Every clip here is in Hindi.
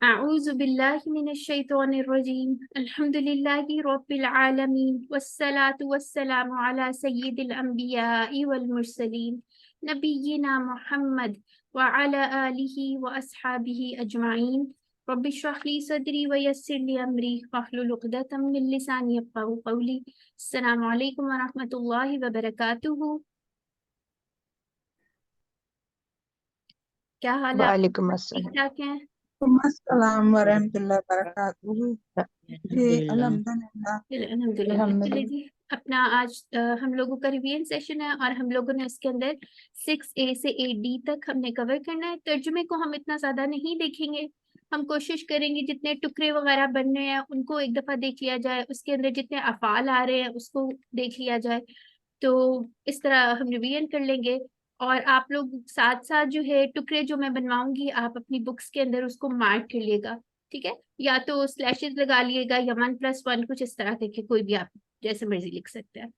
अऊज़ु बिल्लाहि मिनश्शैतानिर्रजीम अल्हम्दुलिल्लाहि रब्बिल आलमीन वस्सलातु वस्सलामु अला सय्यिदिल अंबियाइ वल मुरसलीन नबिय्यिना मुहम्मद व अला आलिहि व अस्हाबिहि अजमाइन रब्बि इश्रह ली सदरी व यस्सिर ली अमरी वहलुल उक़दतम मिन लिसानी यफ़क़हू क़ौली। अस्सलामु अलैकुम व रहमतुल्लाहि व बरकातुहू। क्या हाल है आप? वालेकुम ठीक अस्सलाम। ठाक हैं? अस्सलाम वरहमतुल्लाहि वबरकातुहू। जी अल्हम्दुलिल्लाह। अल्हम्दुलिल्लाह। चलिए अल्हम्दुलिल्लाह। जी, अपना आज हम लोगों का रिवीजन सेशन है और हम लोगों ने इसके अंदर 6A से 8D तक हमने कवर करना है। तर्जुमे को हम इतना ज्यादा नहीं देखेंगे, हम कोशिश करेंगे जितने टुकड़े वगैरह बन रहे हैं उनको एक दफा देख लिया जाए, उसके अंदर जितने अफाल आ रहे हैं उसको देख लिया जाए। तो इस तरह हम रिवीजन कर लेंगे। और आप लोग साथ साथ जो है टुकड़े जो मैं बनवाऊंगी आप अपनी बुक्स के अंदर उसको मार्क कर लिएगा, ठीक है? या तो स्लैशेस लगा लिएगा या 1+1 कुछ इस तरह करके, कोई भी आप जैसे मर्जी लिख सकते हैं,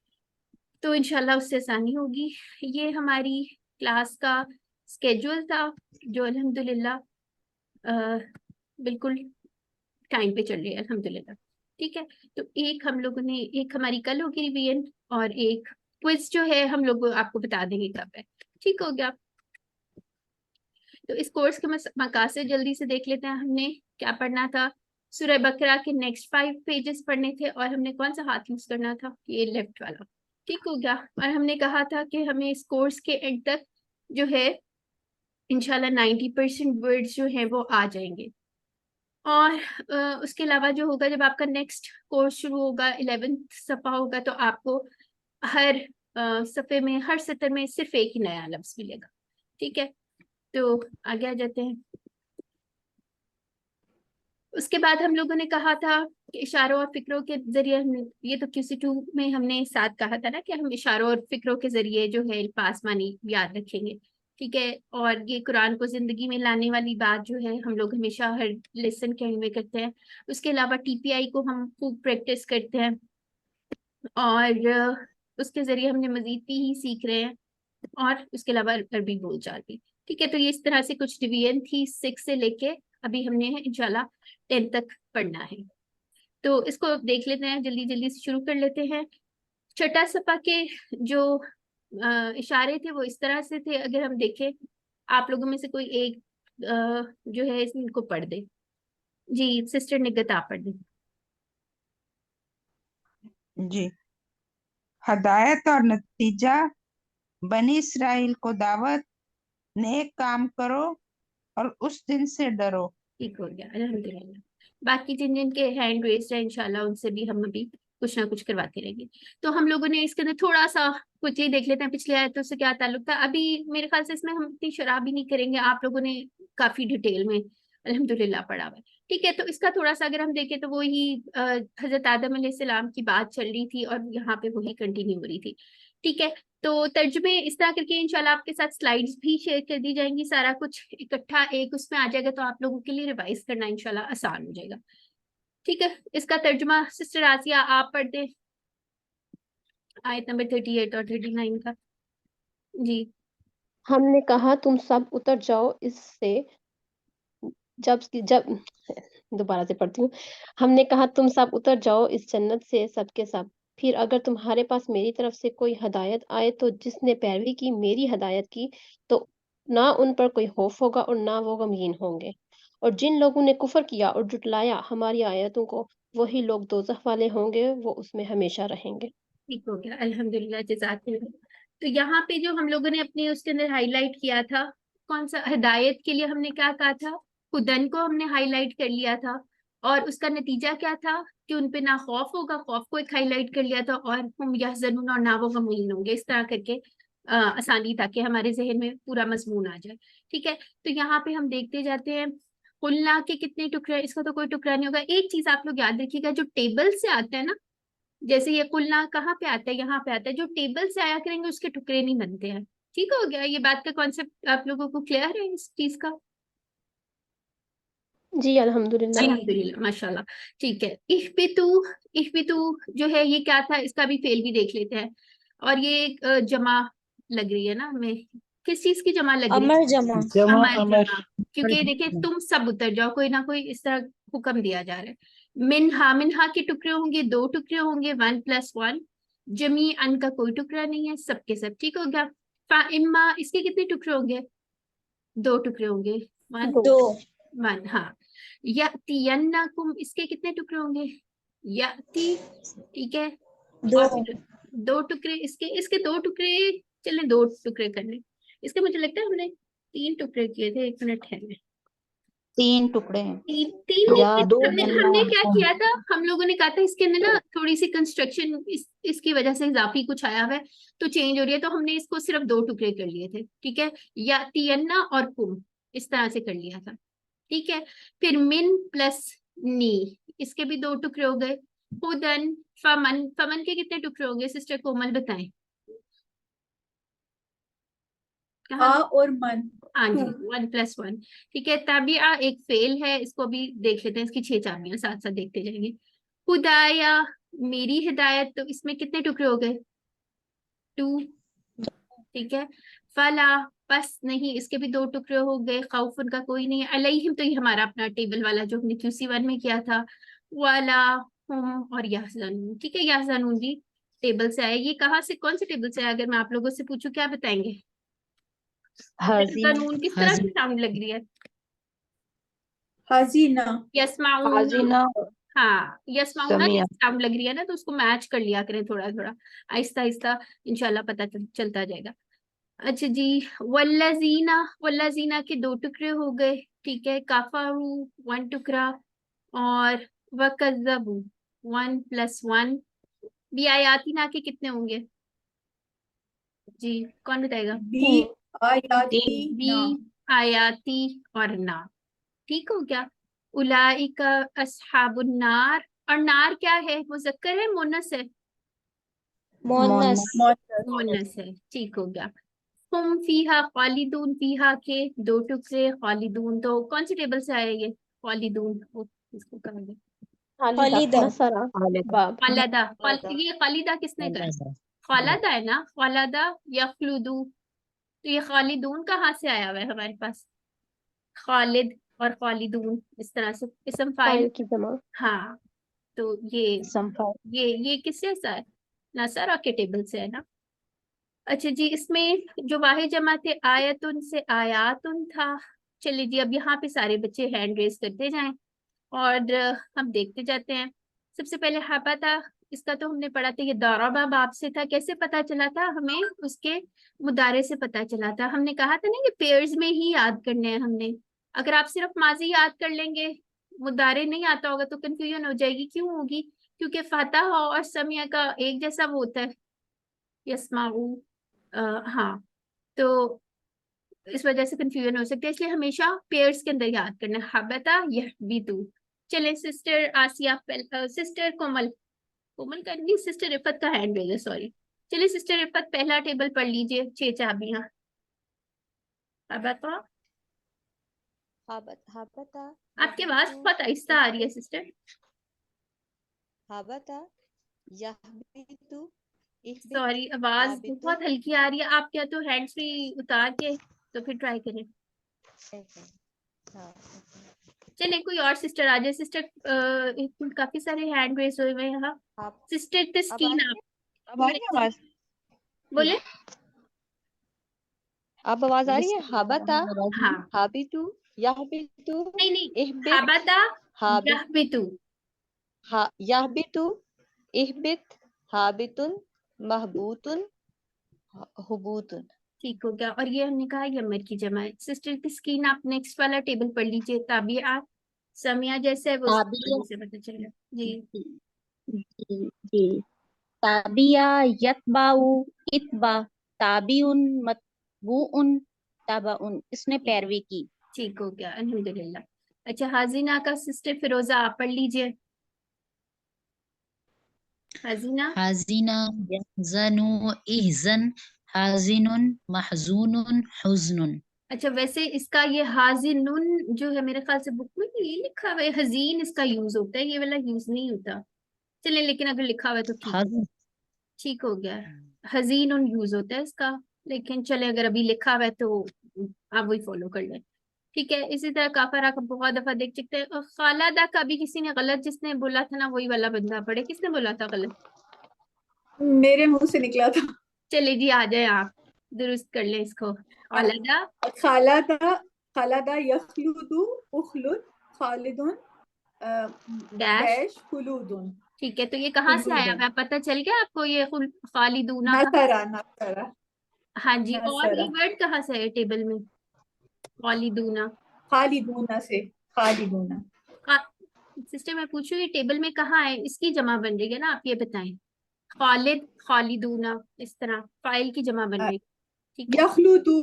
तो इंशाल्लाह उससे आसानी होगी। ये हमारी क्लास का स्केड्यूल था जो अल्हम्दुलिल्लाह बिल्कुल टाइम पे चल रही है अल्हम्दुलिल्लाह। ठीक है, तो एक हम लोगों ने, एक हमारी कल होगी रिवीजन और एक क्विज जो है हम लोग आपको बता देंगे कब है। ठीक हो गया? तो इस कोर्स के मकासद जल्दी से देख लेते हैं। हमने क्या पढ़ना था? सूरह बकरा के नेक्स्ट 5 पेजेस पढ़ने थे और हमने कौन सा हाथ यूज करना था? ये लेफ्ट वाला। ठीक हो गया? और हमने कहा था कि हमें इस कोर्स के एंड तक जो है इंशाल्लाह 90% वर्ड्स जो है वो आ जाएंगे। और उसके अलावा जो होगा, जब आपका नेक्स्ट कोर्स शुरू होगा 11th सफ़ा होगा, तो आपको हर सफ़े में, हर सत्र में सिर्फ एक ही नया लफ्ज मिलेगा। ठीक है, तो आगे आ जाते हैं। उसके बाद हम लोगों ने कहा था कि इशारों और फिक्रों के जरिए ये तो QC2 में हमने साथ कहा था ना कि हम इशारों और फिक्रों के जरिए जो है पास मानी याद रखेंगे। ठीक है, और ये कुरान को जिंदगी में लाने वाली बात जो है हम लोग हमेशा हर लेसन के एंड में करते हैं। उसके अलावा TPI को हम खूब प्रैक्टिस करते हैं और उसके जरिए हमने मजीद भी ही सीख रहे हैं, और उसके अलावा अरबी बोलचाल भी। ठीक है, तो ये इस तरह से कुछ डिवीजन थी 6 से लेके अभी हमने इंशाल्लाह 10 तक पढ़ना है। तो इसको देख लेते हैं, जल्दी जल्दी से शुरू कर लेते हैं। छठा सफा के जो इशारे थे वो इस तरह से थे, अगर हम देखें, आप लोगों में से कोई एक जो है इनको पढ़ दे। जी सिस्टर निगत, आप पढ़ दें। जी हदायत और नतीजा। बनी इसराइल को दावत, नेक काम करो और उस दिन से डरो। ठीक हो गया अल्हम्दुलिल्लाह। बाकी जिन जिन के हैंड रेस्ड है इंशाल्लाह उनसे भी हम अभी कुछ ना कुछ करवाते रहेंगे। तो हम लोगों ने इसके अंदर थोड़ा सा कुछ ही देख लेते हैं, पिछले आयतों से क्या ताल्लुक था। अभी मेरे ख्याल से इसमें हम इतनी शराब ही नहीं करेंगे, आप लोगों ने काफी डिटेल में अल्हम्दुलिल्लाह पढ़ा हुआ है। ठीक है, तो इसका थोड़ा सा अगर हम देखें तो वो ही हजरत आदम अलैहिस्सलाम की बात चल रही थी और यहाँ पे वही कंटिन्यू हो रही थी। ठीक है, तो तर्जुमे इस तरह करके इंशाल्लाह आपके साथ स्लाइड्स भी शेयर कर दी जाएंगी, सारा कुछ इकट्ठा एक उसमें आ जाएगा, तो आप लोगों के लिए रिवाइज करना इंशाल्लाह आसान हो जाएगा। ठीक है, इसका तर्जुमा सिस्टर आसिया आप पढ़ दे, आयत नंबर 38 और 39 का। जी। हमने कहा तुम सब उतर जाओ इससे जब जब दोबारा से पढ़ती हूँ। हमने कहा तुम सब उतर जाओ इस जन्नत से सबके सब। फिर अगर तुम्हारे पास मेरी तरफ से कोई हदायत आए तो जिसने पैरवी की मेरी हदायत की तो ना उन पर कोई खौफ होगा और ना वो गमगीन होंगे। और जिन लोगों ने कुफर किया और जुटलाया हमारी आयतों को वही लोग दोजख वाले होंगे, वो उसमें हमेशा रहेंगे। ठीक हो गया अल्हम्दुलिल्लाह, जज़ाकल्लाह। तो यहाँ पे जो हम लोगों ने अपने उसके अंदर हाईलाइट किया था, कौन सा हिदायत के लिए हमने क्या कहा था? हुदन को हमने हाईलाइट कर लिया था, और उसका नतीजा क्या था कि उनपे ना खौफ होगा, खौफ को एक हाईलाइट कर लिया था, और हम यहज़नून और ना वो गमगीन होंगे, इस तरह करके आसानी ताकि हमारे जहन में पूरा मजमून आ जाए। ठीक है, तो यहाँ पे हम देखते जाते हैं। कुल्ला के कितने टुकड़े, इसका तो कोई टुकड़ा नहीं होगा। एक चीज आप लोग याद रखिएगा, जो टेबल से आता है ना, जैसे ये कुलना कहाँ पे आता है, यहाँ पे आता है, जो टेबल से आया करेंगे उसके टुकड़े नहीं बनते हैं। ठीक हो गया? ये बात का कॉन्सेप्ट आप लोगों को क्लियर है इस चीज का? जी अल्हम्दुलिल्लाह। अल्हम्दुलिल्लाह, माशाल्लाह। ठीक है, इख्बितू, इख्बितू जो है ये क्या था, इसका भी फेल भी देख लेते हैं। और ये एक जमा लग रही है ना हमें, किस चीज की जमा लग रही है? अमर जमा। अमर जमा। क्योंकि देखिए तुम सब उतर जाओ, कोई ना कोई इस तरह हुक्म दिया जा रहा है। मिन्हा के टुकड़े होंगे, 2 टुकड़े होंगे, 1+1। जमी अन का कोई टुकड़ा नहीं है, सबके सब ठीक हो गया। इम्मा इसके कितने टुकड़े होंगे? 2 टुकड़े होंगे, 1 दो। 1। हाँ। यतियन्नाकुम इसके कितने टुकड़े होंगे? यति, ठीक है। दो। और फिर 2 टुकड़े इसके 2 टुकड़े, चलें 2 टुकड़े कर लें। इसके मुझे लगता है हमने 3 टुकड़े किए थे, 1 मिनट है। 3 टुकड़े हैं। तीन या नहीं, दो हमने क्या किया था, हम लोगों ने कहा था इसके अंदर ना थोड़ी सी कंस्ट्रक्शन इसकी वजह से इजाफी कुछ आया हुआ है तो चेंज हो रही है, तो हमने इसको सिर्फ 2 टुकड़े कर लिए थे, ठीक है। या तियन्ना और कुम इस तरह से कर लिया था, ठीक है। फिर मिन प्लस नी इसके भी 2 टुकड़े हो गए। हुदन फमन के कितने टुकड़े हो गए सिस्टर कोमल बताएं? आ और मन। हाँ जी, 1+1, ठीक है। ताबिया एक फेल है, इसको भी देख लेते हैं, इसकी 6 चाबियां साथ साथ देखते जाएंगे। हुदाया मेरी हिदायत, तो इसमें कितने टुकड़े हो गए? 2, ठीक है। फला बस नहीं, इसके भी 2 टुकड़े हो गए। खौफ उनका कोई नहीं है। अलैहिम तो ये हमारा अपना टेबल वाला जो हमने QC1 में किया था। वाला हुम और यहज़नून, ठीक है। यहज़नून भी टेबल से आया। ये कहाँ से, कौन से टेबल से आया? अगर मैं आप लोगों से पूछूं क्या बताएंगे? यहज़नून किस तरह की साउंड लग रही है? हजीना। यस्माऊन, हाँ यस्माऊना समिया। साउंड लग रही है ना, तो उसको मैच कर लिया करें थोड़ा थोड़ा, आहिस्ता आहिस्ता, इंशाल्लाह पता चलता जाएगा। अच्छा जी, वल्लाजीना के 2 टुकड़े हो गए, ठीक है। काफारू 1 टुकड़ा, और वकज़्ज़बू 1+1। बी आयातीना के कितने होंगे जी, कौन बताएगा? बी आयाती बी ना। आयाती और ना, ठीक हो गया। उलाइका अस्हाबुन नार, और नार क्या है, मुज़क्कर है मुन्नस है? मोनस। मुन्नस है, ठीक हो गया। हुम फीहा खालिदून, फीहा के 2 टुकड़े, खालिदून तो कौन सी टेबल से आया ये? खालिदून, इसको कहेंगे खालिदा। नसरा बाब खालदा। ये खालिदा किसने कहा? खालदा है ना, खालदा यखलुदू, तो ये खालिदून कहाँ से आया हुआ है हमारे पास? खालिद और खालिदून इस तरह से इसम फाइल। फाइल की जमा। हाँ, तो ये किससे सा है? नसरा के टेबल से है ना। अच्छा जी, इसमें जो वाहिद जमा थे आयतुन से आयातुन था। चलिए जी, अब यहाँ पे सारे बच्चे हैंड रेज करते जाएं और हम देखते जाते हैं। सबसे पहले हाबता, इसका तो हमने पढ़ा था, ये दौराबा बाप से था। कैसे पता चला था हमें? उसके मुदारे से पता चला था। हमने कहा था ना कि पेयर्स में ही याद करने हैं हमने। अगर आप सिर्फ माजी याद कर लेंगे, मुदारे नहीं आता होगा तो कंफ्यूजन हो जाएगी। क्यों होगी? क्योंकि फातह और समिया का एक जैसा वो होता है, यस्माऊ। हाँ, तो इस वजह से कंफ्यूजन हो सकती है, इसलिए हमेशा पेयर्स के अंदर याद करना। हबता यह भी तू। चले सिस्टर आसिया, सिस्टर कोमल, कोमल का नहीं, सिस्टर रिफत का हैंड रेज है, सॉरी। चलिए सिस्टर रिफत पहला टेबल पढ़ लीजिए, 6 चाबियां। हबता, हाबता आपकी आवाज बहुत आहिस्ता आ रही है सिस्टर। हाबता यहबितु इहबित सॉरी, आवाज हाबितु। बहुत हल्की आ रही है। आप क्या तो हैंड फ्री उतार के तो फिर ट्राई करें। हाँ, चलिए कोई और सिस्टर आ जाए। सिस्टर काफी सारे हैंड रेज हुए हैं यहाँ। आप सिस्टर तस्कीन, आप अब आ रही है आवाज? बोले। अब आवाज आ रही है? हाबता हाँ, हाबितु यहबितु नहीं नहीं, इहबित हबता हाबित यहबितु, यहबितु इहबित हाबितुन महबूतुन हुबूतुन। ठीक हो गया। और ये हमने कहा यमर की जमा है। सिस्टर तस्कीन, आप नेक्स्ट वाला टेबल पढ़ लीजिए। ताबियात समिया जैसे है वो ताबिया। से पता चलेगा जी। जी। ताबिया यतबाउ इतबा ताबिउन मतबूउन तबाउन, इसने पैरवी की। ठीक हो गया, अल्हम्दुलिल्लाह। अच्छा, हाजीना का सिस्टर फिरोजा आप पढ़ लीजिए। हाजीना, हाजिना यहज़नु इहज़न हाजिनुन महजूनुन हुज़्नुन। अच्छा वैसे इसका ये हाजिनुन जो है मेरे ख्याल से बुक में ये लिखा हुआ है, हजीन इसका यूज होता है, ये वाला यूज नहीं होता। चलिए, लेकिन अगर लिखा हुआ है तो ठीक है, हाजिन। ठीक हो गया। हजीन उन यूज होता है इसका। लेकिन चले अगर अभी लिखा हुआ है तो आप वही फॉलो कर लें। ठीक है, इसी तरह काफरा का बहुत दफा देख चुके हैं। और खालादा का भी किसी ने गलत, जिसने बोला था ना वही वाला बंदा पढ़े। किसने बोला था गलत? मेरे मुंह से निकला था। चले जी, आ जाए आप, दुरुस्त कर ले इसको। खालादा खालादा खालादा यखलुदु उखलुद खालिदुन डैश। डैश खुलूदुन। ठीक है, तो ये कहाँ से आया हुआ है? पता चल गया आपको? ये खालिदूना का। नसरा नसरा हाँ जी, और ये नसरा वर्ड कहाँ से है टेबल में? खालिदूना। खालिदूना से खालिदूना। सिस्टर मैं पूछूं ये टेबल में कहाँ है? इसकी जमा बन रही है ना, आप ये बताएं। खालिद, खालिदूना, इस तरह फाइल की जमा बन रही है। ठीक है, यखलुदु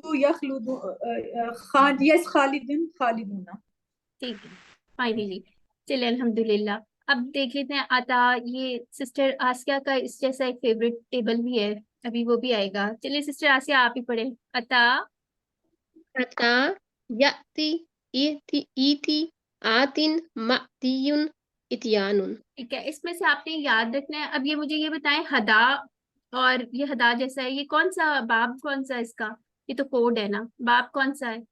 खान यस खालिदुन खालिदूना। ठीक है, फाइनली। चलिए अल्हम्दुलिल्लाह। अब देख लेते हैं अता, ये सिस्टर आसिया का इस जैसा एक फेवरेट टेबल भी है, अभी वो भी आएगा। चलिए सिस्टर आसिया आप ही पढ़े। अता अता यति इति आतिन मातियुन इतियानुन। ठीक है, इसमें से आपने याद रखना है। अब ये मुझे ये बताएं, हदा और ये हदा जैसा है, ये कौन सा बाब, कौन सा है इसका? ये तो कोड है ना, बाब कौन सा है?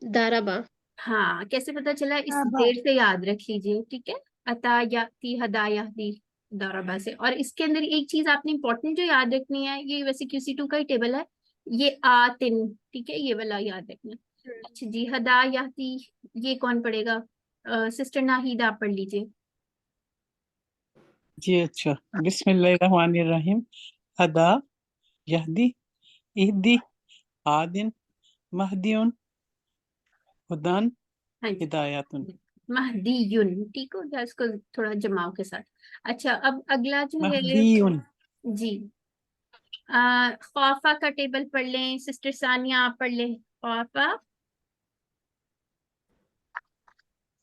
दाराबा। हाँ, कैसे पता चला? इस हाँ, देर से याद रख लीजिए। ठीक है, अता याती हदा याती दाराबा से। और इसके अंदर एक चीज आपने इंपॉर्टेंट जो याद रखनी है, ये वैसे QC2 का ही टेबल है, ये आतिन। ठीक है, ये वाला याद रखना। अच्छा जी, हदा याती, ये कौन पढ़ेगा? सिस्टर नाहिद आप पढ़ लीजिए। जी अच्छा। बिस्मिल्लाहिर्रहमानिर्रहीम। हदा यहदी इहदी आदिन महदियुन हुदान हाँ जी, हिदायतुन। महदीयुन। ठीक हो गया, इसको थोड़ा जमाव के साथ। अच्छा, अब अगला जो है महदियुन। जी, खौफा का टेबल पढ़ लें। सिस्टर सानिया आप पढ़ लें खौफा।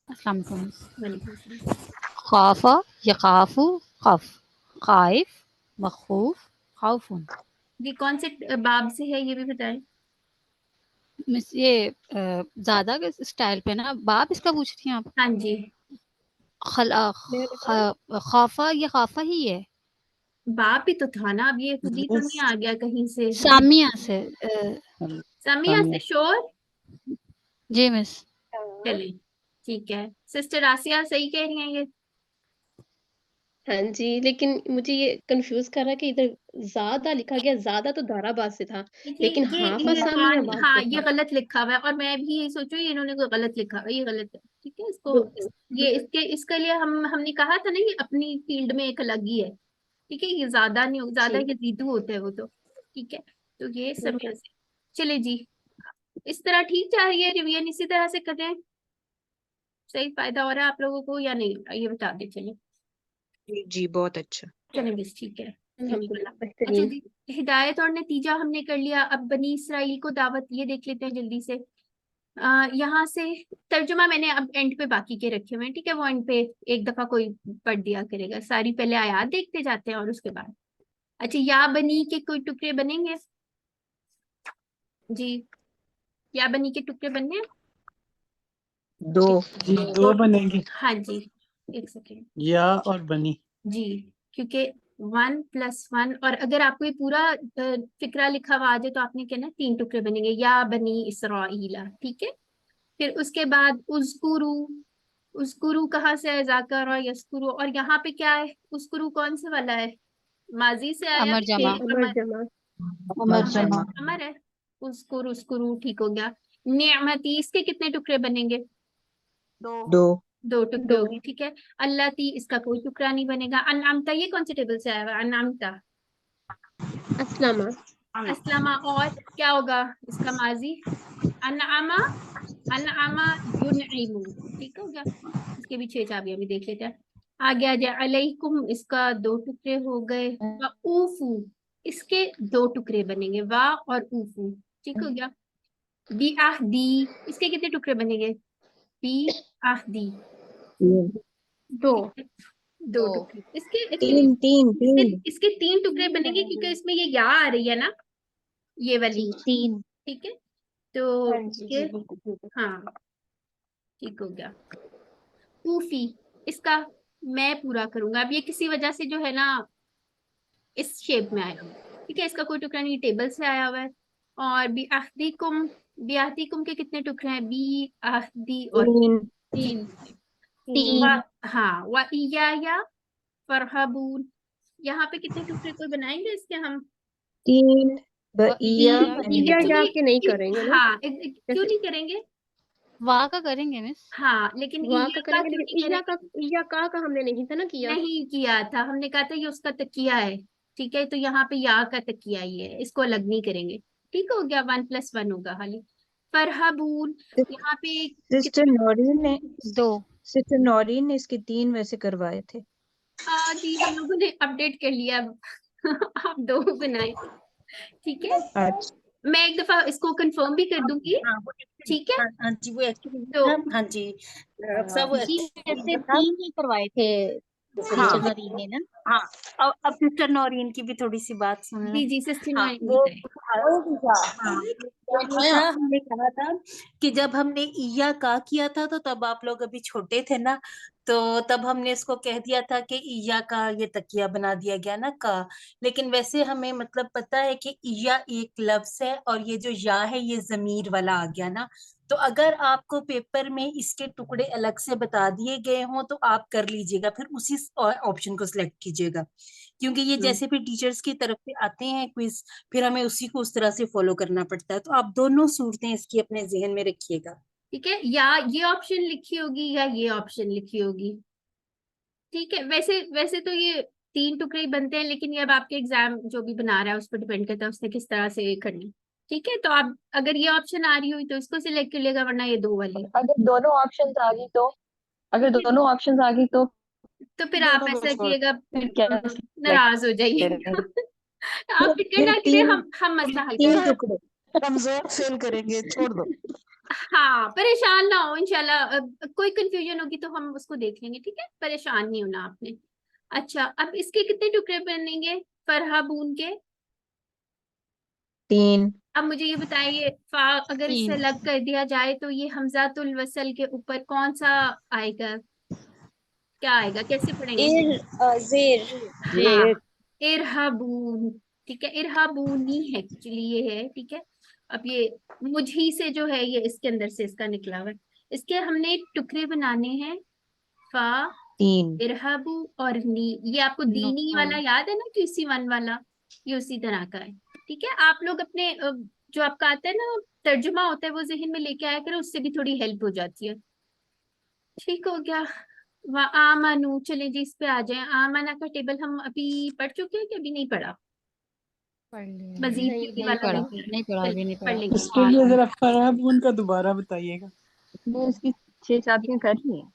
अस्सलाम वालेकुम। वालेकुम सलाम। खाफा यखाफु खफ खाइफ मखूफ खौफुन। ये कौन से बाब से है ये भी बताएं। मिस ये ज्यादा के स्टाइल पे ना बाप इसका पूछ रही हैं आप? हाँ जी, खाफा ये खाफा ही है। बाप ही तो था ना, अब ये खुद ही तो नहीं आ गया कहीं से। सामिया से समिया से शोर। जी मिस। चले, ठीक है, सिस्टर आसिया सही कह रही हैं ये। हाँ जी, लेकिन मुझे ये कंफ्यूज कर रहा है कि इधर ज्यादा लिखा गया, ज्यादा तो दाराबाद से था, देखिए लेकिन हाफा सामियाबाद हाँ, से ये था। गलत लिखा हुआ है, और मैं भी यही सोचू इन्होंने कोई गलत लिखा हुआ है, ये गलत है। ठीक है, ये इसके लिए हमने कहा था ना, ये अपनी फील्ड में एक अलग ही है। ठीक है, ये ज्यादा नहीं, ज्यादा जी यजीदू होता है वो तो। ठीक है, तो ये ओके। समय से चले जी। इस तरह ठीक जा रही है रिवीजन, इसी तरह से करें। सही फायदा हो रहा है आप लोगों को या नहीं हो रहा, ये बता दे चलिए। जी बहुत अच्छा। चले बस, ठीक है। अल्हम्दुलिल्लाह अच्छा बेहतरीन। जी, हिदायत और नतीजा हमने कर लिया। अब बनी इसराइल को दावत, ये देख लेते हैं जल्दी से। यहाँ से तर्जुमा मैंने अब एंड पे बाकी के रखे हुए हैं। ठीक है, वो एंड पे एक दफा कोई पढ़ दिया करेगा। सारी पहले आयात देखते जाते हैं और उसके बाद। अच्छा, या बनी के कोई टुकड़े बनेंगे जी? या बनी के टुकड़े बनने हैं? दो जी दो बनेंगे, हाँ जी, एक सेकेंड या और बनी। जी, क्योंकि 1+1, और अगर आपको ये पूरा फिक्रा लिखा हुआ आ जाए तो आपने कहना 3 टुकड़े बनेंगे, या बनी इसराइला। ठीक है, फिर उसके बाद उज़कुरू। उज़कुरू कहाँ से है? जाकर और यस्कुरू। और यहाँ पे क्या है? उज़कुरू कौन से वाला है? माजी से आया अमर है जमा। अमर जमा। अमर जमा। अमर है। उज़कुर, उज़कुरू, ठीक हो गया। निअमती, इसके कितने टुकड़े बनेंगे? दो 2 टुकड़े दो। हो गए। ठीक है, अल्लाह ती, इसका कोई टुकड़ा नहीं बनेगा। अनअमता, ये कौन से टेबल से आया हुआ है? अनअमता, अस्लामा। अस्लामा, और क्या होगा इसका माजी? अनआमा, अनआमा युनइमु। ठीक हो गया, इसके भी 6 चाबियां भी देख लेते हैं। आगे आ जाए अलैकुम, इसका 2 टुकड़े हो गए। व ऊफू, इसके 2 टुकड़े बनेंगे, वा और ऊफू। ठीक हो गया। बी आह दी, इसके कितने टुकड़े बनेंगे? बी आह दी, 2। ठीक है, 2 टुकड़े। इसके actually तीन तीन इसके तीन इसके 3 टुकड़े बनेंगे, क्योंकि इसमें ये या आ रही है ना, ये वाली। तीन। ठीक है, तो हाँ जी इसके, जी बिल्कुल बिल्कुल। हाँ, ठीक हो गया। कूफी, इसका मैं पूरा करूंगा। अब ये किसी वजह से जो है ना इस शेप में आया। ठीक है, इसका कोई टुकड़ा नहीं, टेबल से आया हुआ है। और बियाहदीकुम के कितने टुकड़े हैं? बी, आहदी और तीन। तीन। हाँ, व इया फरहबून, यहाँ पे कितने टुकड़े कोई बनाएंगे इसके हम? तीन। इया इया जा के नहीं क्यों- करेंगे ना, हाँ, क्यों नहीं करेंगे? वाह का करेंगे मिस। हाँ, लेकिन वाह इया का का करेंगे, क्यों लेकिन नहीं इया करेंगे? का हमने नहीं था ना किया। नहीं किया था, हमने कहा था ये उसका तकिया है। ठीक है, तो यहाँ पे या का तकिया ही है, इसको अलग नहीं करेंगे। ठीक हो गया, 1+1 होगा खाली। फरहबून, यहाँ पे सिस्टर नौरीन ने 2। सिस्टर नौरीन ने इसके 3 वैसे करवाए थे। जी हम लोगों ने अपडेट कर लिया अब। आप 2 बनाए। ठीक है, अच्छा। मैं एक दफा इसको कंफर्म भी कर दूंगी। ठीक है, हाँ जी, वो एक्चुअली तो हाँ जी अक्सर वो जी actually वैसे बता 3 ही करवाए थे हाँ सिस्टर नौरीन ने ना। हाँ अब सिस्टर नौरीन की भी थोड़ी सी बात सुन लें। जी सिस्टर हाँ नौरीन वो बताए। हाँ वो था, हमने कहा था कि जब हमने ईया का किया था तो तब आप लोग अभी छोटे थे ना, तो तब हमने इसको कह दिया था कि ईया का ये तकिया बना दिया गया ना का। लेकिन वैसे हमें मतलब पता है कि ईया एक लफ्ज है और ये जो या है ये जमीर वाला आ गया ना। तो अगर आपको पेपर में इसके टुकड़े अलग से बता दिए गए हों तो आप कर लीजिएगा, फिर उसी ऑप्शन को सिलेक्ट कीजिएगा, क्योंकि ये जैसे भी टीचर्स की तरफ से आते हैं क्विज, फिर हमें उसी को उस तरह से फॉलो करना पड़ता है। तो आप दोनों सूरतें इसकी अपने जहन में रखिएगा। ठीक है, या ये ऑप्शन लिखी होगी या ये ऑप्शन लिखी होगी। ठीक है, वैसे वैसे तो ये 3 टुकड़े ही बनते हैं, लेकिन ये अब आपके एग्जाम जो भी बना रहा है उस पर डिपेंड करता है उसने किस तरह से करनी। ठीक है, तो आप अगर ये ऑप्शन आ रही हुई तो इसको सिलेक्ट कर लेगा, वरना ये 2 वाली। अगर दोनों ऑप्शंस आ गई तो अगर ठीक है, दोनों ऑप्शंस आ गई तो तो फिर आप दोनों को ऐसा छोड़ किएगा, फिर क्या select नाराज हो जाइए। करेंगे? आप फिक्र ना करिए, हम मसला हल तीन करेंगे। टुकड़े कमजोर फेल करेंगे, छोड़ दो। हाँ, परेशान ना हो इंशाल्लाह। कोई कंफ्यूजन होगी तो हम उसको देख लेंगे। ठीक है, परेशान नहीं होना आपने। अच्छा, अब इसके कितने टुकड़े बनेंगे फरहाबून के? 3। अब मुझे ये बताइए, फा अगर इससे 3। अलग कर दिया जाए तो ये हमजातुल वसल के ऊपर कौन सा आएगा? क्या आएगा, कैसे पढ़ेंगे? जेर हाँ, इरहाबून। ठीक है, इरहाबूनी है एक्चुअली, ये है। ठीक है, अब ये मुझी से जो है ये इसके अंदर से इसका निकला हुआ है। इसके हमने टुकड़े बनाने हैं, फा, 3। इरहाबू और नी। ये आपको दीनी वाला याद है ना, QC1 वाला, ये उसी तरह का है। ठीक है, आप लोग अपने जो आपका आता है ना तर्जुमा होता है वो जहन में लेके आया करो, उससे भी थोड़ी हेल्प हो जाती है। ठीक हो गया। व आमनु, चले जी इस पे आ जाए। आमना का टेबल हम अभी पढ़ चुके हैं कि अभी नहीं पढ़ा? पढ़ लिया मजीद नहीं, QC नहीं वाला पढ़ा, नहीं? नहीं पढ़ा, अभी नहीं पढ़ पढ़ा। लेंगे। इसके लिए जरा फरहबून का दोबारा बताइएगा। वो इसकी 6 चाबियां कर रही हैं।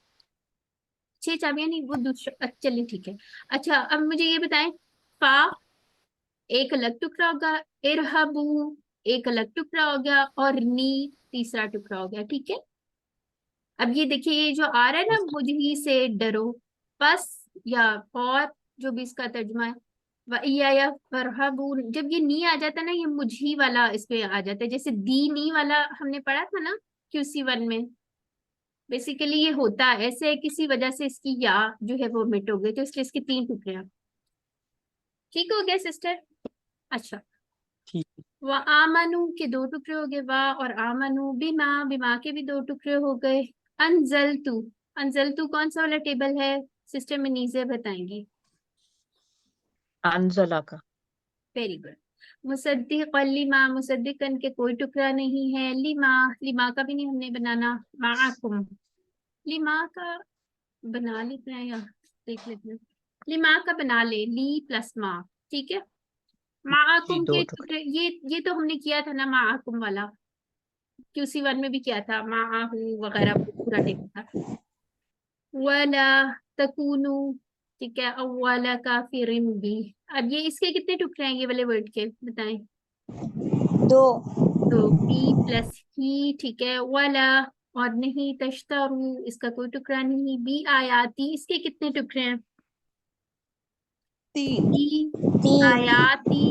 6 चाबियां नहीं, वो दूसरा। चलिए ठीक है। अच्छा, अब मुझे ये बताएं, फा एक अलग टुकड़ा होगा, इरहबू एक अलग टुकड़ा हो गया, और नी तीसरा टुकड़ा हो गया। ठीक है, अब ये देखिए, ये जो आ रहा है ना, मुझी से डरो, बस, या और जो भी इसका तर्जुमा है, या फरहबून, जब ये नी आ जाता है ना, ये मुझी वाला इस पे आ जाता है। जैसे दी नी वाला हमने पढ़ा था ना QC1 में, बेसिकली ये होता है ऐसे, किसी वजह से इसकी या जो है वो मिट हो गई, तो इसलिए इसके 3 टुकड़े हैं। ठीक हो गया सिस्टर? अच्छा, ठीक है। व आमनु के 2 टुकड़े हो गए, वाह, और आमनु बिमा, बिमा के भी 2 टुकड़े हो गए। अनजलतु, अनजलतु कौन सा वाला टेबल है? सिस्टर मनीज़ा बताएंगी। अंजला का। Very good. मुसद्दिक लिमा, मुसद्दिकन के कोई टुकड़ा नहीं है। लिमा, लिमा का भी नहीं हमने बनाना। माअकुम, लिमा का बना लेते हैं या देख लेते हैं। लिमा का बना ले, ली प्लस मा। ठीक है, माअकुम दो के टुकड़े। टुकड़े, ये तो हमने किया था ना माअकुम वाला, QC1 में भी किया था, माअहू वगैरह पूरा टेबल था। वला तकूनु, ठीक है, अव्वला काफिरिन भी। अब ये इसके कितने टुकड़े हैं ये वाले वर्ड के, बताएं? 2। तो बी प्लस ही, ठीक है, वाला, और नहीं तश्तरू, इसका कोई टुकड़ा नहीं। बी आयाती, इसके कितने टुकड़े हैं? 3। आयाती,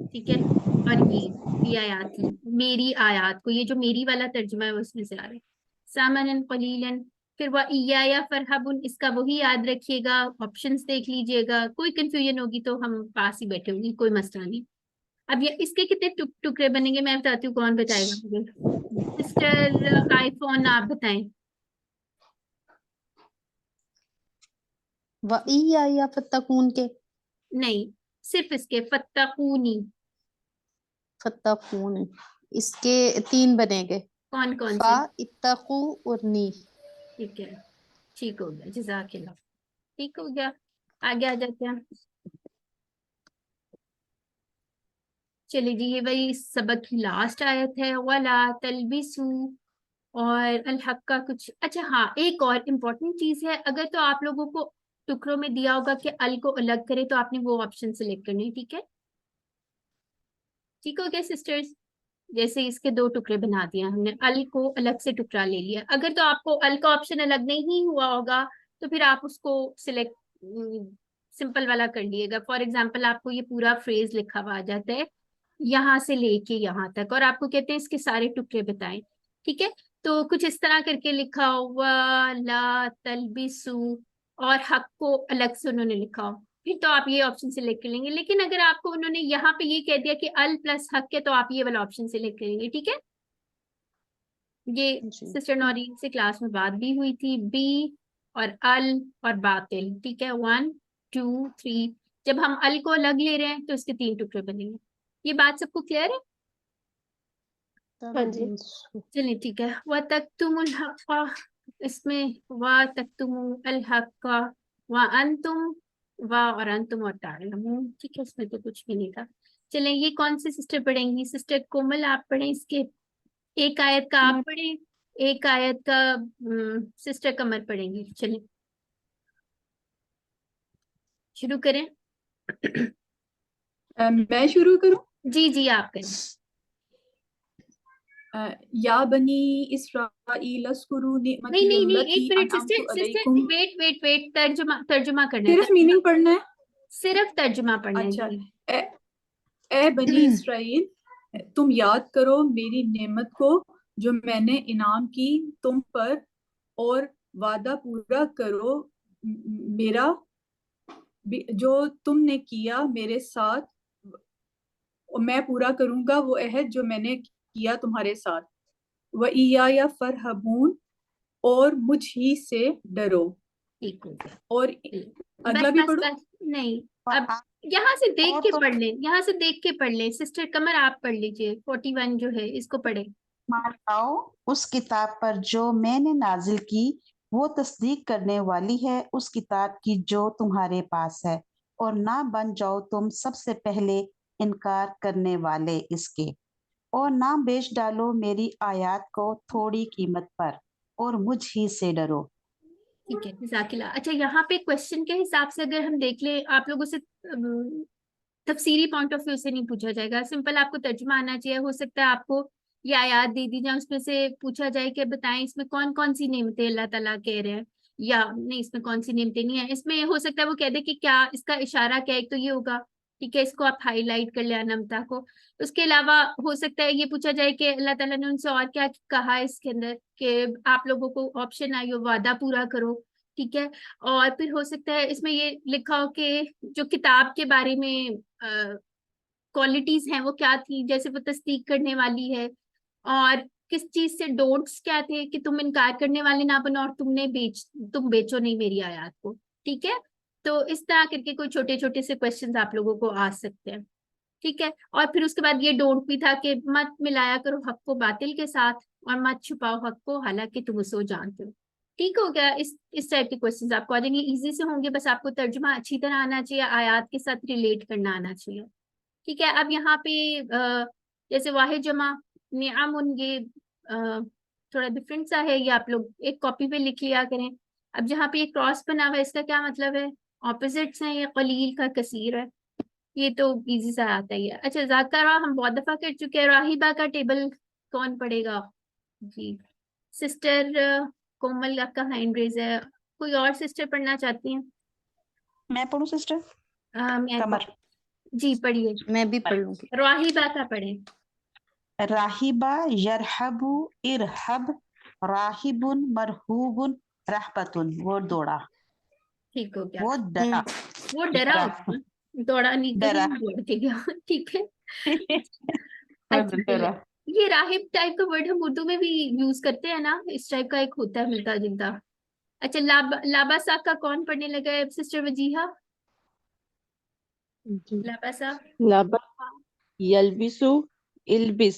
ठीक है, और ये बी आयाती, मेरी आयात को, ये जो मेरी वाला तर्जुमा है वो उसमें से आ रहा है। सामनन कलीलन, फिर वह इया या फरहबुन, इसका वही याद रखिएगा, ऑप्शंस देख लीजिएगा, कोई कंफ्यूजन होगी तो हम पास ही बैठे होंगे, कोई मसला नहीं। अब ये इसके कितने टुकड़े बनेंगे मैं बताती हूँ, कौन बताएगा मुझे? सिस्टर आईफोन आप बताएं। या फत्तकून के नहीं, सिर्फ इसके फत्तकूनी। फत्तकून, इसके 3 बनेंगे, कौन कौन फा से? इत्तकू और नी। ठीक है, ठीक हो गया, जज़ाकिल्लाह, ठीक हो गया। आगे आ जाते हैं। चलिए जी, ये वही सबक की लास्ट आयत है, वला तलबिसू और अल हक का कुछ। अच्छा हाँ, एक और इम्पोर्टेंट चीज है, अगर तो आप लोगों को टुकड़ों में दिया होगा कि अल को अलग करे तो आपने वो ऑप्शन सिलेक्ट करने हैं, ठीक है? ठीक हो गया सिस्टर्स? जैसे इसके 2 टुकड़े बना दिया हमने, अल को अलग से टुकड़ा ले लिया। अगर तो आपको अल का ऑप्शन अलग नहीं हुआ होगा तो फिर आप उसको सिलेक्ट सिंपल वाला कर लिएगा। फॉर एग्जाम्पल, आपको ये पूरा फ्रेज लिखा हुआ आ जाता है यहाँ से लेके यहाँ तक, और आपको कहते हैं इसके सारे टुकड़े बताएं, ठीक है? तो कुछ इस तरह करके लिखा हो, ला तलबिसू, और हक को अलग से उन्होंने लिखा हो, फिर तो आप ये ऑप्शन सिलेक्ट कर लेंगे। लेकिन अगर आपको उन्होंने यहाँ पे ये कह दिया कि अल प्लस हक है तो आप ये वाला ऑप्शन सिलेक्ट करेंगे, ठीक है? ये सिस्टर नौरीन से क्लास में बात भी हुई थी, बी और अल और बातिल, ठीक है? 1 2 3, जब हम अल को अलग ले रहे हैं तो इसके 3 टुकड़े बनेंगे। ये बात सबको क्लियर है? हाँ जी। चलिए ठीक है। व तक्तुमुल हक़्क़ा, इसमें व तक्तुमुल हक़्क़ा व अंतुम, व और अंतुम और ताअलमून, ठीक है? इसमें तो कुछ भी नहीं था। चलें, ये कौन सी सिस्टर पढ़ेंगी? सिस्टर कोमल आप पढ़ें, इसके एक आयत का आप पढ़ें, एक आयत का सिस्टर कमर पढ़ेंगी। चलिए शुरू करें। मैं शुरू करूं? जी जी आप करें। या बनी इस्राईल अस्कुरू निअमती नहीं, अल्लती एक मिनट अनअमतु सिस्टर, अलैकुम। वेट, तर्जुमा करना है, सिर्फ मीनिंग पढ़ना है? सिर्फ तर्जुमा पढ़ना है अच्छा। जी। ए बनी इसराइल, तुम याद करो मेरी नेमत को जो मैंने इनाम की तुम पर, और वादा पूरा करो मेरा जो तुमने किया मेरे साथ, और मैं पूरा करूंगा वो अहद जो मैंने किया तुम्हारे साथ। व इया फरहबून, और मुझ ही से डरो। ठीक हो गया। और अगला भी पढ़ो। नहीं, अब यहाँ से देख के पढ़ लें, यहाँ से देख के पढ़ लें। सिस्टर कमर आप पढ़ लीजिए, 41 जो है इसको पढ़े। मान लाओ उस किताब पर जो मैंने नाजिल की, वो तस्दीक करने वाली है उस किताब की जो तुम्हारे पास है, और ना बन जाओ तुम सबसे पहले इनकार करने वाले इसके, और ना बेच डालो मेरी आयत को थोड़ी कीमत पर, और मुझ ही से डरो। ठीक है, जज़ाकिल्लाह। अच्छा, यहाँ पे क्वेश्चन के हिसाब से अगर हम देख ले, आप लोगों से तफसीरी पॉइंट ऑफ व्यू से नहीं पूछा जाएगा, सिंपल आपको तर्जुमा आना चाहिए। हो सकता है आपको ये आयत दे दी जाए, उसमें से पूछा जाए कि बताएं इसमें कौन कौन सी नेमतें अल्लाह ताला कह रहे हैं, या नहीं इसमें कौन सी नेमतें नहीं है। इसमें हो सकता है वो कह दे कि क्या इसका इशारा क्या है, एक तो ये होगा, ठीक है? इसको आप हाईलाइट कर ले अनमता को। उसके अलावा हो सकता है ये पूछा जाए कि अल्लाह ताला ने उनसे और क्या कहा है इसके अंदर, कि आप लोगों को ऑप्शन आई हो वादा पूरा करो, ठीक है? और फिर हो सकता है इसमें ये लिखा हो कि जो किताब के बारे में क्वालिटीज हैं वो क्या थी, जैसे वो तस्दीक करने वाली है, और किस चीज से डोंट्स क्या थे कि तुम इनकार करने वाले ना बनो, और तुम बेचो नहीं मेरी आयत को, ठीक है? तो इस तरह करके कोई छोटे छोटे से क्वेश्चंस आप लोगों को आ सकते हैं, ठीक है? और फिर उसके बाद ये डोंट भी था कि मत मिलाया करो हक को बातिल के साथ, और मत छुपाओ हक को हालांकि तुम उसे जानते हो। ठीक हो गया? इस टाइप के क्वेश्चंस आपको आ जाएंगे, इजी से होंगे, बस आपको तर्जुमा अच्छी तरह आना चाहिए, आयात के साथ रिलेट करना आना चाहिए, ठीक है? अब यहाँ पे जैसे वाहिद जमा नियामुन, ये थोड़ा डिफरेंट सा है, ये आप लोग एक कॉपी पे लिख लिया करें। अब जहाँ पे ये क्रॉस बना हुआ है इसका क्या मतलब है? ऑपोजिट्स हैं, ये कलील का कसीर है, ये तो इजी सा आता ही है। अच्छा, जाकरा हम बहुत दफा कर चुके हैं। राहिबा का टेबल कौन पढ़ेगा? जी, सिस्टर कोमल आपका हैंड रेज है, कोई और सिस्टर पढ़ना चाहती हैं? मैं पढ़ूं सिस्टर? कमर जी पढ़िए। मैं भी पढ़ लूंगी। राहिबा का पढ़े। राहिबा यरहबु इरहब, राहिबुन मरहूबुन रहबतुन, वो दौड़ा। ठीक हो गया। वो डरा। वो डरा होता है। दौड़ा नहीं डरा। कभी दौड़ के गया। ठीक है। पर अच्छा डरा। ये राहिब टाइप का वर्ड हम उर्दू में भी यूज करते हैं ना, इस टाइप का एक होता है मिलता जुलता। अच्छा लाबासा का कौन पढ़ने लगा है? सिस्टर वजीहा। लाबासा। लबस यल्बिसु इल्बिस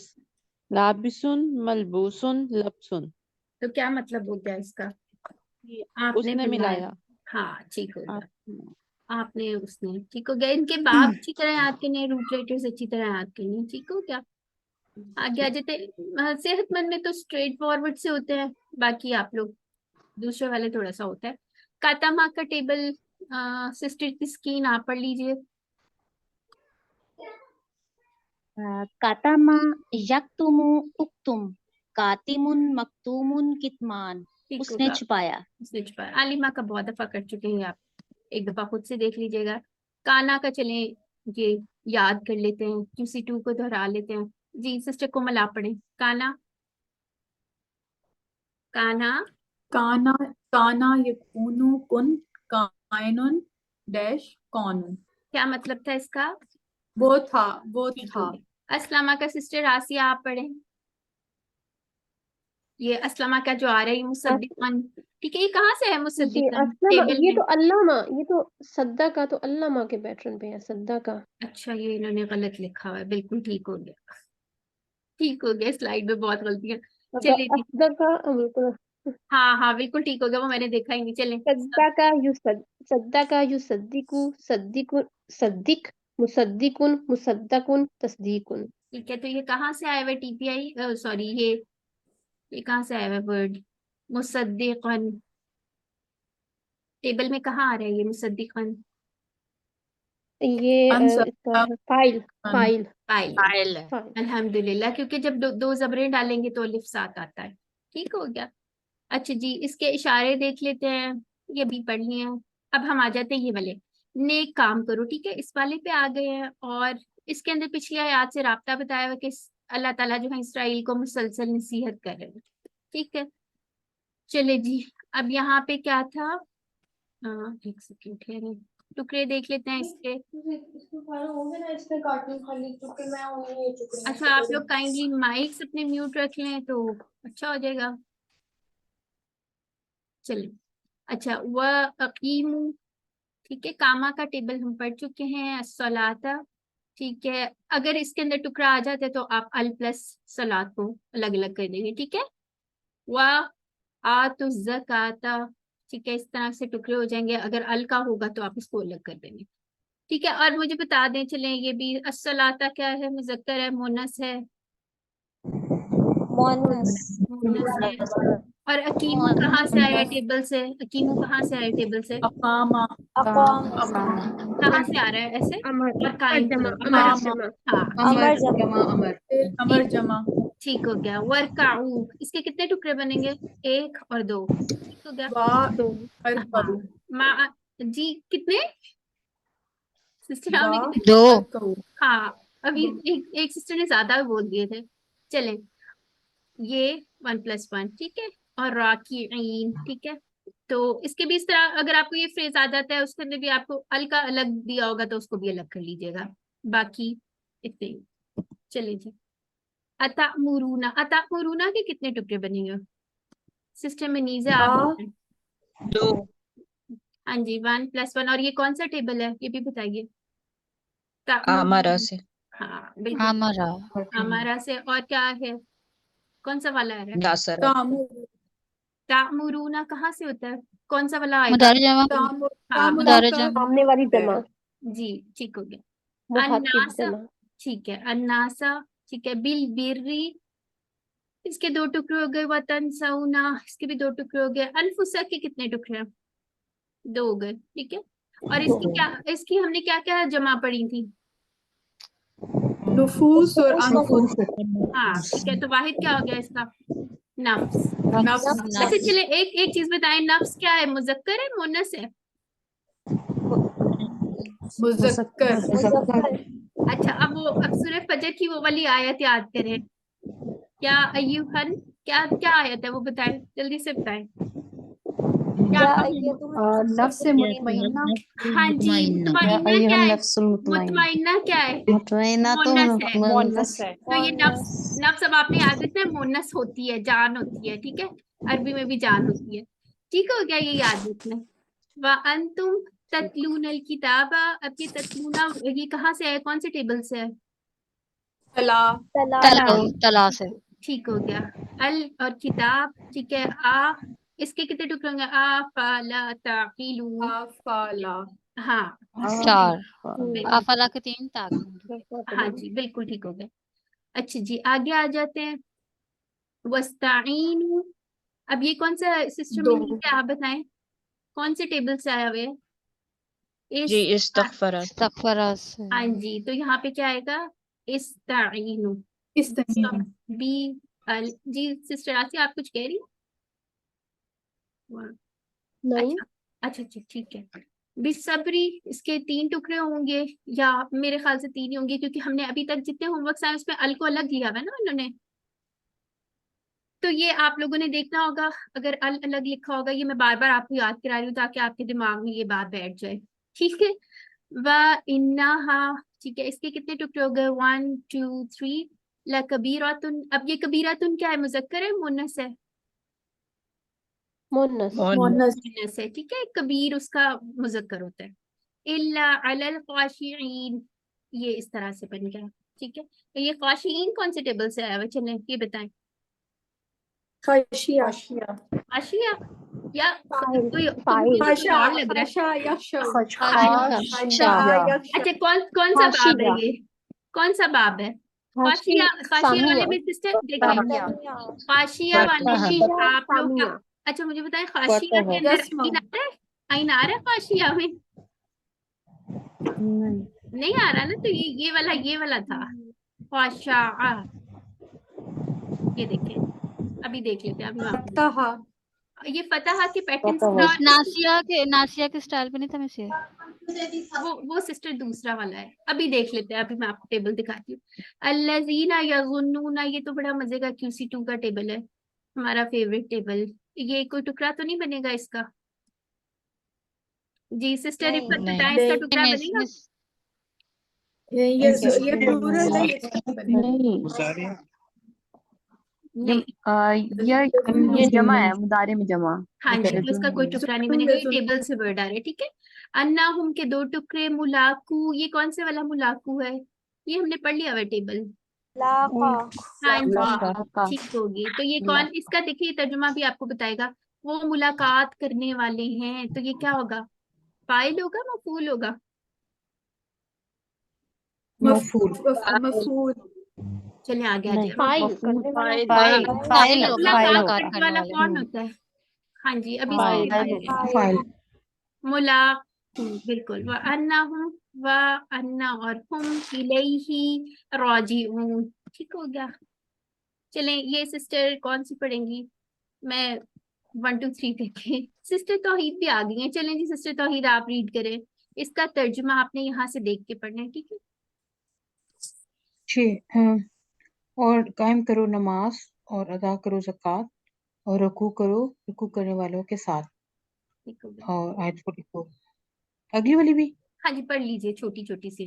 लाबिसुन मलबूसुन लब्सुन। तो क्या मतलब हो गया इसका? ये आपने उसने बनवाया। मिलाया। हाँ ठीक हो आप गया। आपने उसने, ठीक हो गया। इनके बाब अच्छी तरह याद करने, रूट लेटर्स अच्छी तरह याद करने, ठीक हो गया। आगे आ जाते सेहतमंद में तो स्ट्रेट फॉरवर्ड से होते हैं, बाकी आप लोग दूसरे वाले थोड़ा सा होता है। कातामा का टेबल सिस्टर की स्कीन आप पढ़ लीजिए। कातामा यक्तुमु उक्तुम कातिमुन मक्तूमुन कितमान। ठीक उसने होगा। छुपाया। उसने छुपाया। आलिमा का बहुत दफा कर चुके हैं आप, एक दफा खुद से देख लीजिएगा। काना का चलें ये याद कर लेते हैं, QC2 को दोहरा लेते हैं। जी सिस्टर कोमल आप पढ़े। काना। काना। काना काना यकूनु कुन कायनुन डैश कौनुन। क्या मतलब था इसका? वो था, वो ठीक हो था। गया। अस्लामा का सिस्टर आसिया आप पढ़े। ये अस्लामा का जो आ रहा है मुसद्दिकन, ठीक है। ये कहाँ से है जी मुसद्दिकन अस्लमा, टेबल ये में? तो अल्लामा, ये तो सद्दा का तो अल्लामा के पैटर्न पे है, सद्दा का। अच्छा ये इन्होंने गलत लिखा हुआ है, बिल्कुल ठीक हो गया। ठीक हो गया, स्लाइड में बहुत गलतियां। चलिए जी। असदा का बिल्कुल। हाँ हाँ बिल्कुल ठीक हो गया, वो मैंने देखा ही नहीं। चले सद्दा का युसद्दिकु सद्दिकु सद्दिक मुसद्दिकुन मुसद्दकुन तस्दीकुन। ठीक है। तो ये कहाँ से आया हुआ TPI, सॉरी ये कहाँ से आया हुआ वर्ड मुसद्दिकन? टेबल में कहाँ आ रहा है ये मुसद्दिकन? ये इसका है फाइल फाइल फाइल। फाइल। अल्हम्दुलिल्लाह, क्योंकि जब दो जबरें डालेंगे तो अलिफ साथ आता है। ठीक हो गया। अच्छा जी, इसके इशारे देख लेते हैं, ये भी पढ़ लिए हैं। अब हम आ जाते हैं ये वाले, नेक काम करो। ठीक है, इस वाले पे आ गए हैं। और इसके अंदर पिछली आयत से राब्ता बताया हुआ कि अल्लाह ताला जो है इसराइल को मुसलसल नसीहत कर रहे हैं। ठीक है, चले जी। अब यहाँ पे क्या था? एक सेकेंड ठहरे, टुकड़े देख लेते हैं इसके। अच्छा आप लोग काइंडली माइक्स अपने म्यूट रख लें तो अच्छा हो जाएगा। चलिए। अच्छा वह अकीमू, ठीक है। कामा का टेबल हम पढ़ चुके हैं। सलाता, ठीक है। अगर इसके अंदर टुकड़ा आ जाता है तो आप अल प्लस सलात को अलग अलग कर देंगे। ठीक है। वह आतु ज़काता, ठीक है। इस तरह से टुकड़े हो जाएंगे। अगर अल का होगा तो आप इसको अलग कर देंगे। ठीक है। और मुझे बता दें चलें ये भी, अस्सलाता क्या है? मुज़क्कर है, मुन्नस है? मुन्नस है। और अकीमू कहाँ से आया टेबल से? अकीमू कहाँ से आया टेबल से? अकामा। कहाँ से आ रहा है ऐसे? और कायम करो। हाँ अमर जमा। अमर जमा। ठीक हो गया। वर्काऊ, इसके कितने टुकड़े बनेंगे? 1 और 2। ठीक हो गया। हाँ जी कितने सिस्टर आपने कितने? 2। हाँ अभी एक सिस्टर ने ज्यादा बोल दिए थे। चलें, ये 1 + 1, ठीक है। और राकीईन, ठीक है। तो इसके भी इस तरह अगर आपको ये फ्रेज आ जाता है, उसके अंदर भी आपको अल का अलग दिया होगा तो उसको भी अलग कर लीजिएगा। बाकी इतने ही। चलिए जी। अतामुरूना के कितने टुकड़े बनेंगे? सिस्टम में नीचे आप 2। हाँ जी 1 + 1। और ये कौन सा टेबल है ये भी बताइए। आमारा से। हाँ बिल्कुल, हमारा से। और क्या है, कौन सा वाला है? नासर। तामुरूना कहाँ से होता है? कौन सा वाला आएगा? मुदारे जमा। हाँ मुदारे जमा। सामने वाली जमा। जी ठीक हो गया। मुहातिब अन्नासा, जमा। ठीक है। अन्नासा, ठीक है। बिल बिर्री, इसके 2 टुकड़े हो गए। वतन सऊना, इसके भी 2 टुकड़े हो गए। अनफुसा के कितने टुकड़े हैं? 2 हो गए, ठीक है। और इसकी हमने क्या क्या जमा पढ़ी थी? नुफूस और अनफुस। हाँ ठीक है। तो वाहिद क्या हो गया इसका? नफ्स। नफ्स। अच्छा चले, एक चीज बताएं, नफ्स क्या है? मुजक्कर है, मुन्नस है? मुजक्कर। अच्छा अब सूरह फजर की वो वाली आयत याद करें। क्या अय्युहन, क्या क्या आयत है वो बताएं, जल्दी से बताएं। क्या नफ्स मुतमइन्ना। हाँ जी, मुतमइन्ना क्या है? मुतमइन्ना क्या है? मुतमइन्ना तो मोनस है। मोनस है। तो ये नफ्स नफ्स अब आपने याद रखना है, मोनस होती है, जान होती है, ठीक है। अरबी में भी जान होती है, ठीक हो गया, ये याद रखना है। व अंतुम ततलून अल किताबा। अब ये ततलूना ये कहाँ से है, कौन से टेबल से है? तला से। ठीक हो गया। अल और किताब, ठीक है। आ इसके कितने टुकड़े होंगे? आ फाला ताकिलून। हाँ 4 बिल्कुल। आफला के 3 ताक होंगे। हाँ जी बिल्कुल ठीक हो गया। अच्छा जी आगे आ जाते हैं। वस्ताईनु। अब ये कौन सा सिस्टम में नीचे आप बताएं, कौन से टेबल से आया हुआ है? जी इस इस्तगफरा से। हाँ जी, तो यहाँ पे क्या आएगा? इस्ताईनु। बी अल जी। सिस्टर आसिया आप कुछ कह रही? नहीं। अच्छा अच्छा अच्छा ठीक है। बिसब्री इसके 3 टुकड़े होंगे, या मेरे ख्याल से 3 ही होंगे, क्योंकि हमने अभी तक जितने होमवर्क आए उसमें अल को अलग लिया हुआ है ना उन्होंने। तो ये आप लोगों ने देखना होगा, अगर अल अलग लिखा होगा, ये मैं बार बार आपको याद करा रही हूँ ताकि आपके दिमाग में ये बात बैठ जाए, ठीक है। व इन्नाहा, ठीक है, इसके कितने टुकड़े हो गए? 1 2 3। ला कबीरातुन। अब ये कबीरातुन क्या है, मुजक्कर है मुन्नस है? मोनस। मुन्नस है, ठीक है। कबीर उसका मुजक्कर होता है। इल्ला अलल खाशिईन, ये इस तरह से बन गया, ठीक है। तो ये खाशिईन कौन से टेबल से आया हुआ, चलें ये बताएं। खाशिया आशिया या फाइल कोई फाइल कुछ और लग रहा है। अच्छा कौन सा बाब है ये, कौन सा बाब है? खाशिया खाशिया वाले में सिस्टर देखें, खाशिया वाले में आप लोग अच्छा मुझे बताएं, खाशिया के अंदर आइन आ रहा है? आइन आ रहा है खाशिया में? नहीं आ रहा ना, तो ये वाला था खाशा। ये देखें, अभी देख लेते हैं, अभी मैं आपको ये फतहा के पैटर्न नासिया के स्टाइल पे नहीं था मिस ये। वो सिस्टर दूसरा वाला है, अभी देख लेते हैं, अभी मैं आपको टेबल दिखाती हूँ। अल्लज़ीना यज़ुन्नूना, ये तो बड़ा मजे का QC2 का टेबल है, हमारा फेवरेट टेबल। ये कोई टुकड़ा तो नहीं बनेगा इसका? जी सिस्टर रिफत बताएं, इसका टुकड़ा बनेगा? ये प्लूरल है, नहीं ये जमा है, मुदारे में जमा। हाँ जी, तो इसका कोई टुकड़ा नहीं बनेगा, ये टेबल से वर्ड आ रहे, ठीक है। अन्नाहुम के 2 टुकड़े, मुलाकू, ये कौन से वाला मुलाकू है? ये हमने पढ़ लिया हुआ टेबल। हाँ जी ठीक होगी। तो ये कौन, इसका देखिए तर्जुमा भी आपको बताएगा। वो मुलाकात करने वाले हैं, तो ये क्या होगा? फाइल होगा, मफूल होगा? मफूल। चलिए आगे आ जाए। फाइल मुलाकात करने वाला कौन होता है? हाँ जी अभी मुलाकू, बिल्कुल। व अन्नहुम, व अन्ना और हुम इलैहि राजिऊन, ठीक हो गया। चलें ये सिस्टर कौन सी पढ़ेंगी? मैं 1 2 3 देखें। सिस्टर तौहीद भी आ गई है, चलें जी सिस्टर तौहीद आप रीड करें, इसका तर्जुमा आपने यहाँ से देख के पढ़ना है, ठीक है। और कायम करो नमाज और अदा करो ज़कात और रुकू करो रुकू करने वालों के साथ। ठीक हो गया। और आयत को लिखो, अगली वाली भी। हाँ जी पढ़ लीजिए, छोटी छोटी सी।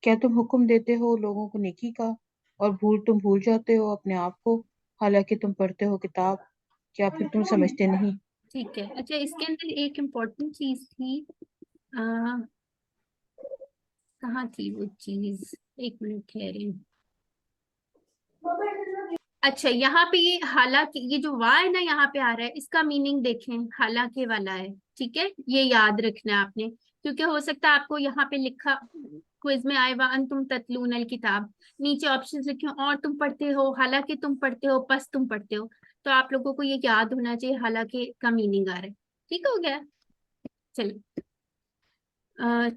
क्या तुम हुक्म देते हो लोगों को नेकी का और तुम भूल जाते हो अपने आप को, हालांकि तुम पढ़ते हो किताब, क्या फिर तुम समझते नहीं? ठीक है। अच्छा इसके अंदर एक इम्पोर्टेंट चीज थी, कहाँ थी वो चीज, एक मिनट ठहरे। अच्छा यहाँ पे ये हालांकि, ये जो वाह है ना यहाँ पे आ रहा है, इसका मीनिंग देखें, हालांकि वाला है, ठीक है। ये याद रखना है आपने, क्योंकि हो सकता है आपको यहाँ पे लिखा क्विज में आए वा अंतुम ततलून अल किताब, नीचे ऑप्शंस लिखे और तुम पढ़ते हो, हालांकि तुम पढ़ते हो, पस तुम पढ़ते हो, तो आप लोगों को ये याद होना चाहिए हालांकि का मीनिंग आ रहा है, ठीक हो गया। चलिए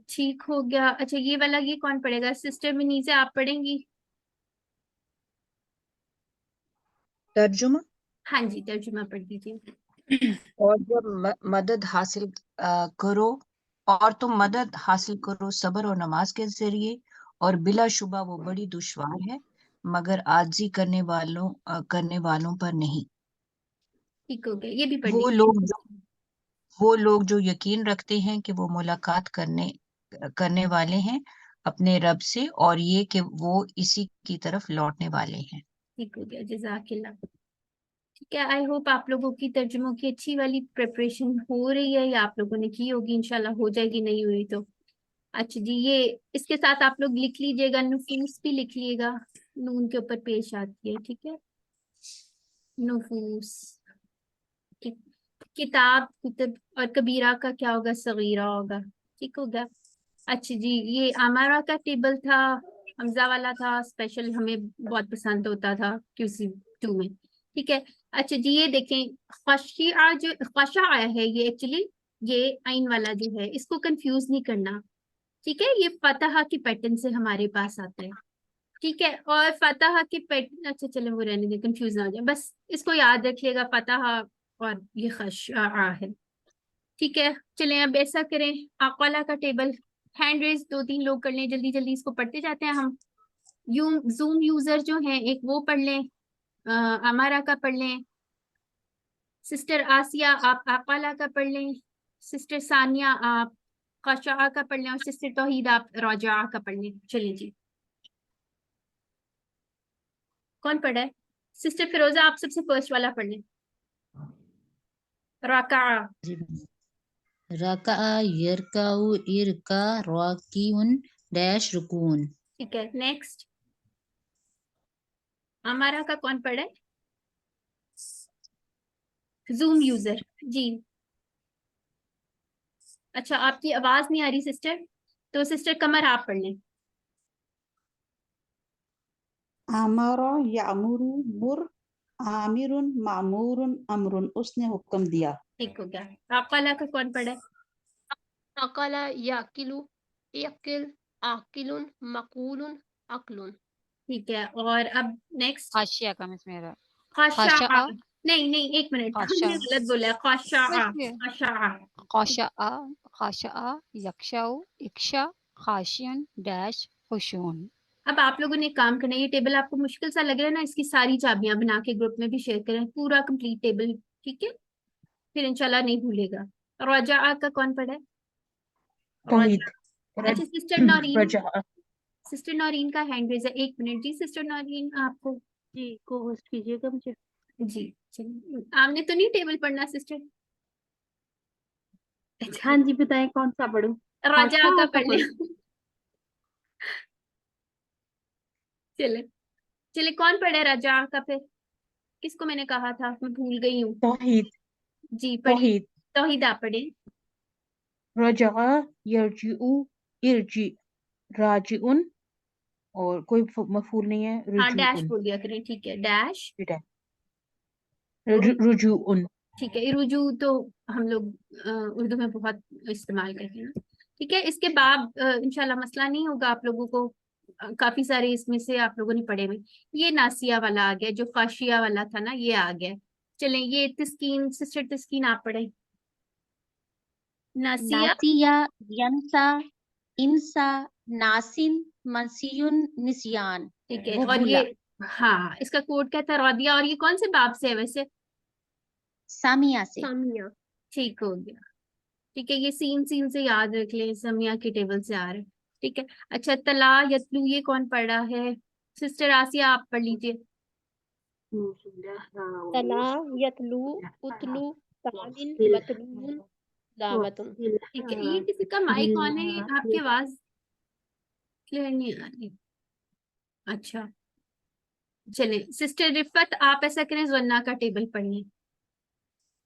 ठीक हो गया। अच्छा ये वाला ये कौन पढ़ेगा? सिस्टर मिनीज़ा आप पढ़ेंगी? तर्जुमा। हाँ जी तर्जुमा पढ़ दीजिए। और जब मदद हासिल करो, और तुम मदद हासिल करो सब्र और नमाज के जरिए, और बिलाशुबा वो बड़ी दुश्वार है मगर आजी करने वालों पर नहीं। ठीक हो गया, ये भी पढ़ वो लीजिए। लोग जो वो लोग जो यकीन रखते हैं कि वो मुलाकात करने वाले हैं अपने रब से, और ये कि वो इसी की तरफ लौटने वाले हैं। ठीक हो गया, जज़ाकिल्लाह। ठीक है, आई होप आप लोगों की तर्जुमों की अच्छी वाली प्रिपरेशन हो रही है, या आप लोगों ने की होगी, इंशाल्लाह हो जाएगी, नहीं हुई तो। अच्छा जी, ये इसके साथ आप लोग लिख लीजिएगा, नुफूस भी लिख लीजिएगा, नून के ऊपर पेश आती है, ठीक है, नुफूस। किताब, कुतब, और कबीरा का क्या होगा, सगीरा होगा, ठीक होगा। अच्छा जी, ये अमारा का टेबल था, हमजा वाला था, स्पेशल हमें बहुत पसंद होता था QC2 में, ठीक है। अच्छा जी, ये देखें, खशिया जो खशा है, ये एक्चुअली ये आइन वाला जो है, इसको कंफ्यूज नहीं करना, ठीक है। ये फतहा की पैटर्न से हमारे पास आता है, ठीक है। और फतहा के पैटर्न, अच्छा चलो वो रहने दें, कंफ्यूज ना हो जाए, बस इसको याद रखिएगा, फतहा और ये खशा है, ठीक है। चलें अब ऐसा करें, आकला का टेबल, हैंड रेज 2-3 लोग कर लें, जल्दी जल्दी इसको पढ़ते जाते हैं हम। जूम यूजर जो हैं, एक वो पढ़ लें, अमारा का पढ़ लें, सिस्टर आसिया आप आकला का पढ़ लें, सिस्टर सानिया आप खशा का पढ़ लें, और सिस्टर तौहीद आप रजा का पढ़ लें। चलिए जी, कौन पढ़ा है? सिस्टर फिरोजा आप सबसे फर्स्ट वाला पढ़ लें, रका। रका यरकाउ इरका राकिउन डैश रुकून। ठीक है, नेक्स्ट हमारा का कौन पढ़ा है? जूम यूजर जी। अच्छा, आपकी आवाज नहीं आ रही सिस्टर, तो सिस्टर कमर आप पढ़ लें। अमरा यामुरु मुर, आमिरुन मामूरुन अमरुन, उसने हुक्म दिया। ठीक हो गया। आकला का कौन पढ़ा है? अकला याकिलु यकिल आकिलुन मकूलुन अकलुन। ठीक है, और अब नेक्स्ट हाशिया का मिस मेरा खशा। हाशा नहीं नहीं, एक मिनट, खाशा हमने गलत बोला है, खशा। खशा, खाशा यक्षाउ इक्षा खाशियन डैश खुशून। अब आप लोगों ने काम करना है, ये टेबल आपको मुश्किल सा लग रहा है ना, इसकी सारी चाबियां बना के ग्रुप में भी शेयर करें, पूरा कंप्लीट टेबल, ठीक है, फिर इंशाल्लाह नहीं भूलेगा। रजा का कौन पढ़ा है? तौहीद रजा। अच्छा, सिस्टर नौरीन, रजा सिस्टर नौरीन का हैंड रेज है, एक मिनट जी। सिस्टर नौरीन आपको जी को होस्ट कीजिएगा मुझे। जी, चलिए, आपने तो नहीं टेबल पढ़ना सिस्टर? हाँ जी, बताएं कौन सा पढ़ूं? रजा का पढ़ ले। पढ़ूं? चले चले, कौन पढ़े रजा का? फिर किसको मैंने कहा था, मैं भूल गई हूँ। तौहीद जी पढ़िए, तौहीद तौहीद आप पढ़े। रजा यरजिउ इरजी राजिउन, और कोई मफूल नहीं है, हाँ, डैश रुजुउन। बोल दिया करें, ठीक है, डैश रुजुउन। ठीक है। रुजू तो हम लोग उर्दू में बहुत इस्तेमाल करते हैं ना, ठीक है। इसके बाद इंशाल्लाह मसला नहीं होगा आप लोगों को, काफी सारे इसमें से आप लोगों ने पढ़े हुए। ये नासिया वाला आ गया, जो खाशिया वाला था ना, ये आ गया। चलें, ये तस्कीन, सिस्टर तस्कीन आप पढ़े। नासिया, नासिया यंसा इंसा नासिन मसीयुन निसियान। ठीक है। वो और भूला। ये, हाँ, इसका कोड क्या था? रौदिया। और ये कौन से बाब से है वैसे? सामिया से। सामिया। ठीक हो गया, ठीक है। ये सीन सीन से याद रख ले, समिया के टेबल से आ रहा है, ठीक है। अच्छा, तला यतलू, ये कौन पढ़ा है? सिस्टर आसिया आप पढ़ लीजिए। तला यतलू उतलू तालिन मतलून लावतुन। ठीक है, ये किसी का माइक ऑन है, ये आपकी आवाज क्लियर नहीं आ रही। अच्छा, चले, सिस्टर रिफत आप ऐसा करें, जन्ना का टेबल पढ़िए।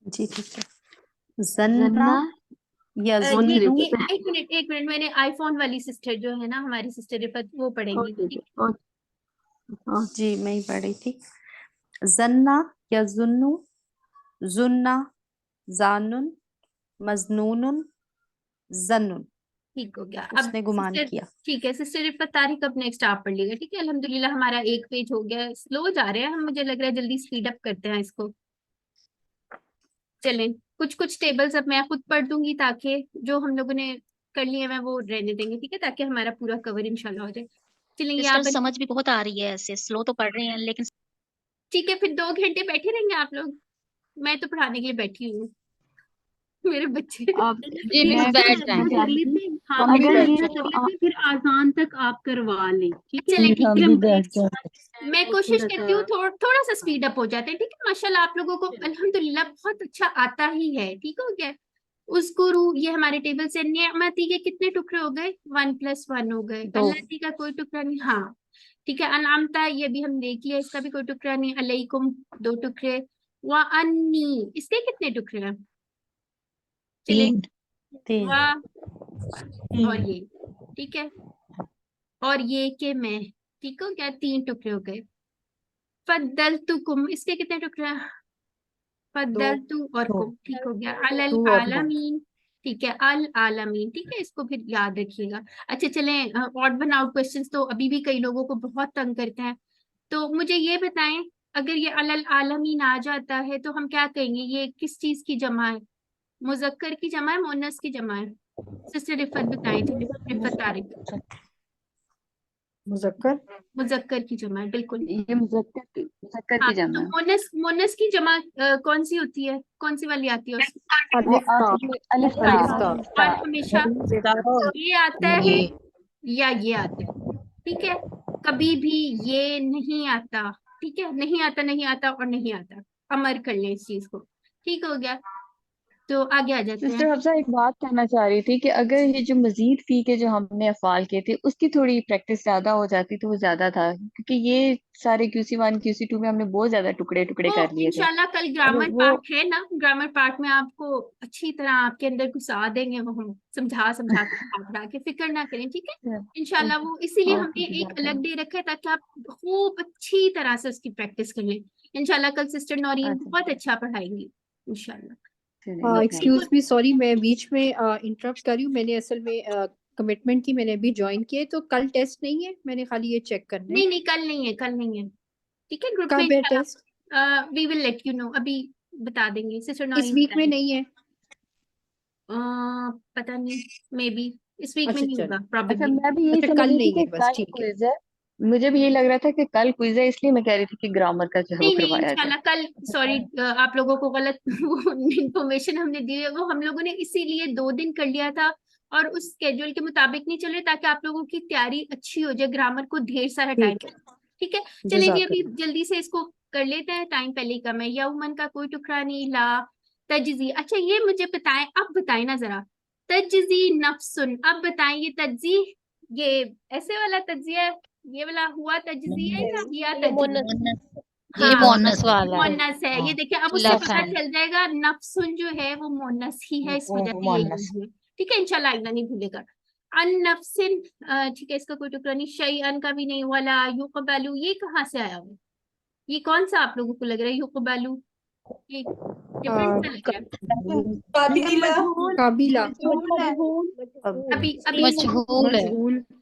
जी ठीक है। जन्ना या ये जुन। एक मिनट, मैंने आईफोन वाली सिस्टर जो है ना, हमारी सिस्टर रिफत, वो पढ़ेंगी, ठीक है? जी मैं ही पढ़ रही थी। जन्ना या जुन्नु, जुन्ना जानुन मजनूनुन जन्नुन। ठीक हो गया। अब उसने गुमान सिस्टर, किया। ठीक है, सिस्टर रिफत तारिक अब नेक्स्ट आप पढ़ लीजिएगा, ठीक है। अल्हम्दुलिल्लाह हमारा एक पेज हो गया, स्लो जा रहे हैं हम, मुझे लग रहा है जल्दी स्पीड अप करते हैं इसको। चलें, कुछ कुछ टेबल्स अब मैं खुद पढ़ दूंगी, ताकि जो हम लोगों ने कर लिए मैं वो रहने देंगे, ठीक है, ताकि हमारा पूरा कवर इंशाल्लाह हो जाए। चलें, यहाँ सिस्टर पर समझ भी बहुत आ रही है, ऐसे स्लो तो पढ़ रहे हैं लेकिन। ठीक है, फिर 2 घंटे बैठे रहेंगे आप लोग, मैं तो पढ़ाने के लिए बैठी हुई हूँ। मेरे बच्चे अब जी ये मिस मैं बैठ कुछ जाएंगे। कह रही थी हाँ अगर बेटा, ये जो फिर आजान तक आप करवा लें, ठीक है? चले ठीक है, मैं कोशिश करती हूँ थोड़ा सा स्पीड अप हो जाते हैं, ठीक है? माशाल्लाह आप लोगों को अल्हम्दुलिल्लाह बहुत अच्छा आता ही है, ठीक हो गया? उसको ये हमारे टेबल से नियमती के कितने टुकड़े हो गए? 1 + 1 हो गए। 2 अल्लाती का कोई टुकड़ा नहीं, हाँ ठीक है। अनामता ये भी हम देख लिया, इसका भी कोई टुकड़ा नहीं। अलैकुम 2 टुकड़े। व अन्नी इसके कितने टुकड़े हैं? चले 3 वा और ये, ठीक है? और ये के मैं, ठीक हो गया? 3 टुकड़े हो गए। फद्दलतुकुम इसके कितने टुकड़े हैं? 2 फद्दलतु और 2 कुम, ठीक हो गया? अलल 2 और 1 आलमीन, ठीक है? अल आलमीन, ठीक है? इसको फिर याद रखिएगा। अच्छा चलें, ऑड वन आउट क्वेश्चंस तो अभी भी कई लोगों को बहुत तंग करते हैं, तो मुझे ये बताएं, अगर ये अलल आलमीन आ जाता है तो हम क्या कहेंगे? ये किस चीज की जमा है? मुजक्कर की जमा है, मुन्नस की जमा है? सिस्टर रिफत बताएं थी, रिफत तारिक। मुजक्कर मुजक्कर की जमा है, बिल्कुल। ये मुजक्कर हाँ की जमा तो है। मुन्नस की जमा कौन सी होती है? कौन सी वाली आती है उसकी? अलिफ ता अलिफ ता। और हमेशा ये आता है या ये आता है, ठीक है? कभी भी ये नहीं आता, ठीक है? नहीं आता, नहीं आता और नहीं आता, अमर कर लें इस चीज को, ठीक हो गया? तो आगे आ जाते सिस्टर हैं। हफ्सा एक बात कहना चाह रही थी कि अगर ये जो मजीद फी के जो हमने अफ़ाल किए थे उसकी थोड़ी प्रैक्टिस ज्यादा हो जाती तो वो ज्यादा था, क्योंकि ये सारे QC1 QC2 में हमने बहुत ज्यादा टुकड़े टुकड़े वो कर लिए थे। इंशाल्लाह कल अगर ग्रामर वो पार्ट है ना, ग्रामर पार्ट में आपको अच्छी तरह आपके अंदर घुसा देंगे, वो हम समझा समझा के पढ़ा के, फिक्र ना करें, ठीक है? इंशाल्लाह वो इसीलिए हमने एक अलग डे रखा है ताकि आप खूब अच्छी तरह से उसकी प्रैक्टिस कर लें। इंशाल्लाह कल सिस्टर नौरीन बहुत अच्छा पढ़ाएंगी इंशाल्लाह। एक्सक्यूज मी, सॉरी मैं बीच में इंटरप्ट कर रही हूँ। मैंने असल में कमिटमेंट की, मैंने अभी ज्वाइन किया, तो कल टेस्ट नहीं है, मैंने खाली ये चेक करना है। नहीं नहीं कल नहीं है, कल नहीं है, ठीक है? ग्रुप में कब है test? We will let you know, अभी बता देंगे। सिस्टर इस नौरीन वीक में नहीं है? पता नहीं, मे बी इस वीक में अच्छा नहीं होगा चलो, अच्छा, प्रॉबेबली। मैं भी यही अच्छा समझ कल रही थी नहीं कि है, बस कल ठीक है। क्विज है। मुझे भी यही लग रहा था कि कल क्विज है, इसलिए मैं कह रही थी कि ग्रामर का जो है वो नहीं नहीं करवाया जाए। इंशाल्लाह कल, सॉरी आप लोगों को गलत इंफॉर्मेशन हमने दी है, वो हम लोगों ने इसीलिए 2 दिन कर लिया था और उस स्केड्यूल के मुताबिक नहीं चल रहे, ताकि आप लोगों की तैयारी अच्छी हो जाए, ग्रामर को ढेर सारा टाइम, ठीक है, ठीक है? चलिए जी अभी जज़ाकल्लाह। जल्दी से इसको कर लेते हैं, टाइम पहले ही कम है। यौमन का कोई टुकड़ा नहीं, ला तजजी। अच्छा ये मुझे बताएं, अब बताएं ना जरा, तजजी नफ्सुन, अब बताएं ये तजजी, ये ऐसे वाला तजिया, ये वाला हुआ तजजी है या हिया ये तजजी? मुन्नस ये हाँ मोनस वाला है। मोनस है, ये देखिए अब उससे लेफ्ट पता हैंड। चल जाएगा नफ्सुन जो है वो मोनस ही है, इस वजह से ये यूज है, ठीक है? इंशाल्लाह आइंदा नहीं भूलेगा। अन नफ्सिन, ठीक है, इसका कोई टुकड़ा नहीं। शै अन का भी नहीं, वाला युकबालू ये कहाँ से आया हुआ? ये कौन सा आप लोगों को लग रहा है युकबालू? ये डिफरेंट सा लग रहा है। काबिला अभी अभी मजहूल है।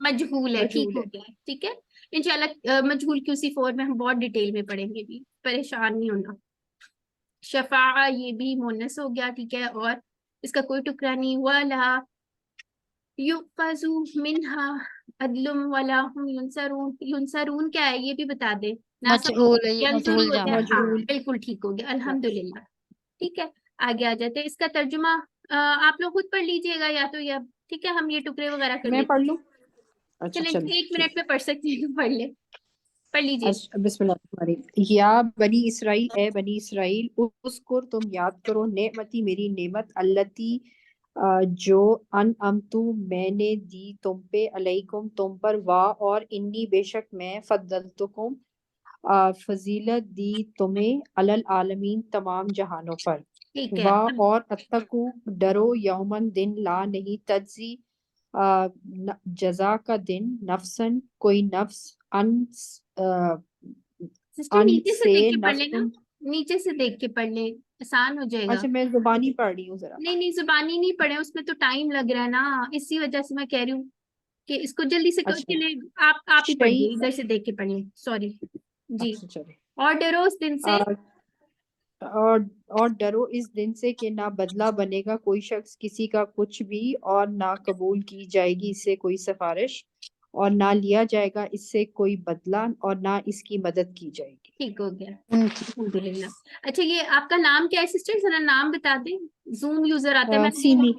मजहूल है, ठीक हो गया, ठीक है? इंशाल्लाह मजहूल QC4 में हम बहुत डिटेल में पढ़ेंगे भी, परेशान नहीं होना। शफा ये भी मोनस हो गया, ठीक है? और इसका कोई टुकड़ा नहीं। वाला युफ़ज़ु मिनहा अदलुम वाला हुम युनसरून, युनसरून क्या है ये भी बता दे ना, सब मजहूल है, ये यंजुर मजहूल होता है, जामा। हाँ बिल्कुल ठीक हो गया, अल्हम्दुलिल्लाह, ठीक है? आगे आ जाते हैं, इसका तर्जुमा आप लोग खुद पढ़ लीजिएगा या तो, या ठीक है हम ये टुकड़े वगैरह कर मैं लेते पढ़ हैं। लूं? अच्छा चलें चलो 1 मिनट में पढ़ सकते हैं तो पढ़ ले, पढ़ लीजिए। अच्छा बिस्मिल्लाह। या बनी इसराइल, ए बनी इसराइल, उस्कुर तुम याद करो, नेमती मेरी नेमत, अल्लती जो अनअमतु मैंने दी तुम पे, अलैकुम तुम पर, वाह और इन्नी बेशक मैं, फद्दलतुकुम फजीलत दी तुम्हें, अलल आलमीन तमाम जहानों पर, ठीक है। वाह और अत्तकू डरो, यौमन दिन, ला नहीं, तज्जी जजा का दिन, नफ्सन कोई नफ्स, अन सिस्टर नीचे से से देख के पढ़ लेना, नफ्सन। नीचे से देख के पढ़ ले, आसान हो जाएगा। अच्छा मैं जुबानी पढ़ रही हूँ जरा। नहीं नहीं जुबानी नहीं पढ़े, उसमें तो टाइम लग रहा है ना, इसी वजह से मैं कह रही हूँ कि इसको जल्दी से अच्छा चले, आप ही शई, पढ़िए, इधर से देख के पढ़िए, सॉरी जी। अच्छा चले। और डरो उस दिन से, और डरो इस दिन से कि ना बदला बनेगा कोई शख्स किसी का कुछ भी, और ना कबूल की जाएगी इससे कोई सिफारिश, और ना लिया जाएगा इससे कोई बदला, और ना इसकी मदद की जाएगी। ठीक हो गया, उनकी। अल्हम्दुलिल्लाह। अच्छा, ये आपका नाम क्या है सिस्टर, जरा नाम बता दें। जूम यूजर आते हैं, सीमी।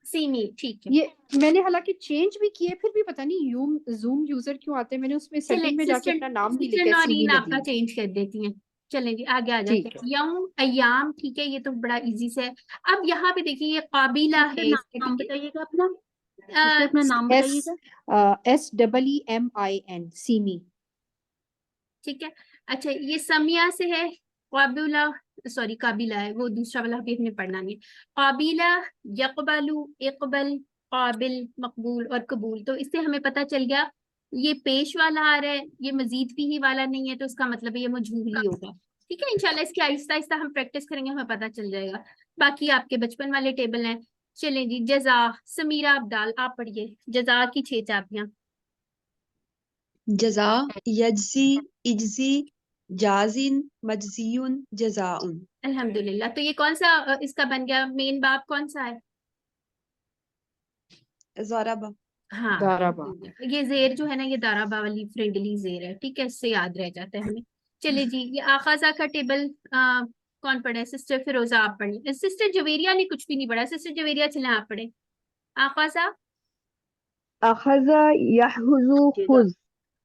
सीमी, ठीक है। ये मैंने हालांकि चेंज भी किए, फिर भी पता नहीं जूम यूजर क्यों आते हैं। मैंने उसमें चलें, सेटिंग में जाके सिस्टर अपना नाम भी सिस्टर लिखा है, सीमी नौरीन आपका नदीम। चेंज कर देती हैं। चलें जी, आगे आ जाते ठीक हैं। यौम, अयाम, ठीक है, ये तो बड़ा इजी से है। अब यहाँ पे देखिए, ये काबिला है इसका, नाम ठीक है। बताइएगा अपना, सिस्टर अपना नाम बताइएगा। SEEMIN, semi. ठीक है। अच्छा, ये समिया से है। काबिला, सॉरी काबिला है, वो दूसरा वाला भी हमने पढ़ना नहीं है। काबिला, यकबलु, इकबल, काबिल, मकबूल और कबूल। तो इससे हमें पता चल गया ये पेश वाला आ रहा है, ये मजीद भी ही वाला नहीं है, तो इसका मतलब है ये मजहूल ही होगा। ठीक है, इंशाल्लाह इसकी आहिस्ता आहिस्ता हम प्रैक्टिस करेंगे, हमें पता चल जाएगा। बाकी आपके बचपन वाले टेबल हैं। चलें जी, जजा, समीरा अब्दाल आप पढ़िए जजा की 6 चाबियां। जजा, यजसी, इजसी, जाजिन, मजजियुन, जजाउन। अल्हम्दुलिल्लाह। तो ये कौन सा इसका बन गया, मेन बाब कौन सा है? ज़ाराबा। हाँ, दाराबा। ये जेर जो है ना, ये दाराबा वाली फ्रेंडली जेर है, ठीक है, इससे याद रह जाता है हमें। चलिए जी, ये आखाजा का टेबल कौन पढ़े? सिस्टर फिरोजा आप पढ़े। सिस्टर जवेरिया ने कुछ भी नहीं पढ़ा, सिस्टर जवेरिया चले आप पढ़े। आखाजा, अखज़ा यहज़ु खुज़,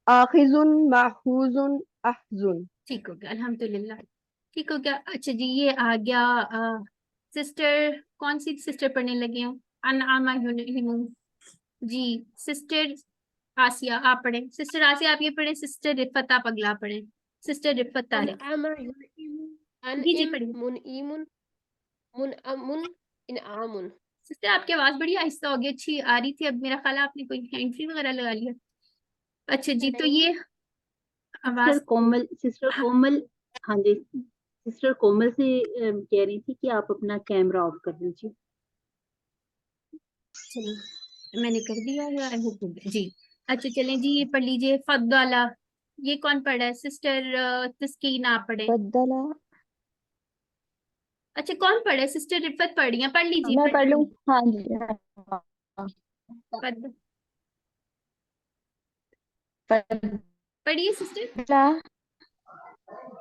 आखिज़ुन माखूज़ुन अहज़ुन। ठीक हो गया, अल्हम्दुलिल्लाह, ठीक हो गया। अच्छा जी, ये आ गया। सिस्टर कौन सी सिस्टर पढ़ने लगे हैं? अनआमा हिमू जी। सिस्टर आसिया आप पढ़े। सिस्टर आसिया आप ये पढ़े। सिस्टर रिफत आप अगला पढ़े। सिस्टर रिफत तारिक अनअमा युनइमु, जी अनइम, पढ़िए। मुनइमुन, मुनअमुन, इनआमुन। सिस्टर आपकी आवाज बड़ी आहिस्ता हो गई, अच्छी आ रही थी, अब मेरा ख्याल है आपने कोई हैंड फ्री वगैरह लगा लिया। अच्छा जी, तो ये आवाज सिस्टर कोमल, हाँ जी, सिस्टर कोमल से कह रही थी कि आप अपना कैमरा ऑफ कर दीजिए। चलिए मैंने कर दिया है, आई होप जी। अच्छा चलें जी, ये पढ़ लीजिए फद्दला। ये कौन पढ़ा है? सिस्टर तस्कीन आप पढ़े। बदला। अच्छा, कौन पढ़ा है? सिस्टर रिफत पढ़ रही है, पढ़ लीजिए। मैं पढ़ लूँ, हाँ जी। हाँ। फद- फदला पढ़िए सिस्टर।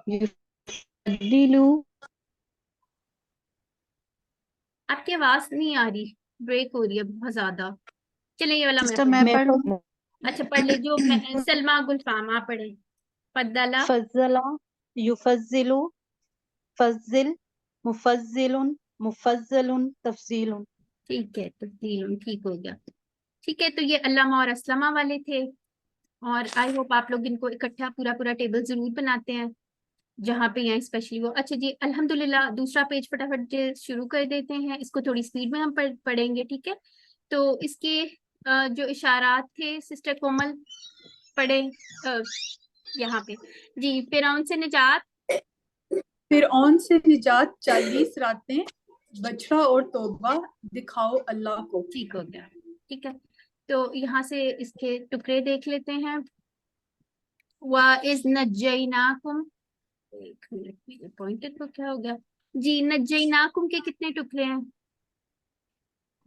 युफद्दिलु। आपकी आवाज नहीं आ रही, ब्रेक हो रही है बहुत ज्यादा। चलिए ये वाला सिस्टर मैं मैं पढ़ूं? अच्छा पढ़ ले जो सलमा गुलफाम आप पढ़े। फद्दला, फज़ला, युफज़्ज़िलु, फज़्ज़िल, मुफज़्ज़िलुन, मुफज़्ज़लुन, तफ़ज़ीलुन। ठीक है, तब्दील ठीक हो गया। ठीक है, तो ये अल्लामा और असलमा वाले थे, और आई होप आप लोग इनको इकट्ठा पूरा पूरा टेबल जरूर बनाते हैं जहाँ पे यहाँ स्पेशली वो। अच्छा जी, अल्हम्दुलिल्लाह, दूसरा पेज फटाफट से शुरू कर देते हैं, इसको थोड़ी स्पीड में हम पढ़ेंगे, ठीक है। तो इसके जो इशारात थे सिस्टर कोमल पढ़े यहाँ पे जी। फिरौन से निजात, फिरऔन से निजात, 40 रातें, बछड़ा और तौबा, दिखाओ अल्लाह को। ठीक हो गया, ठीक है। तो यहाँ से इसके टुकड़े देख लेते हैं। इज़ नज्जैनाकुम, एक मिनट में पॉइंटेड तो क्या हो गया जी। नज्जैनाकुम के कितने टुकड़े हैं?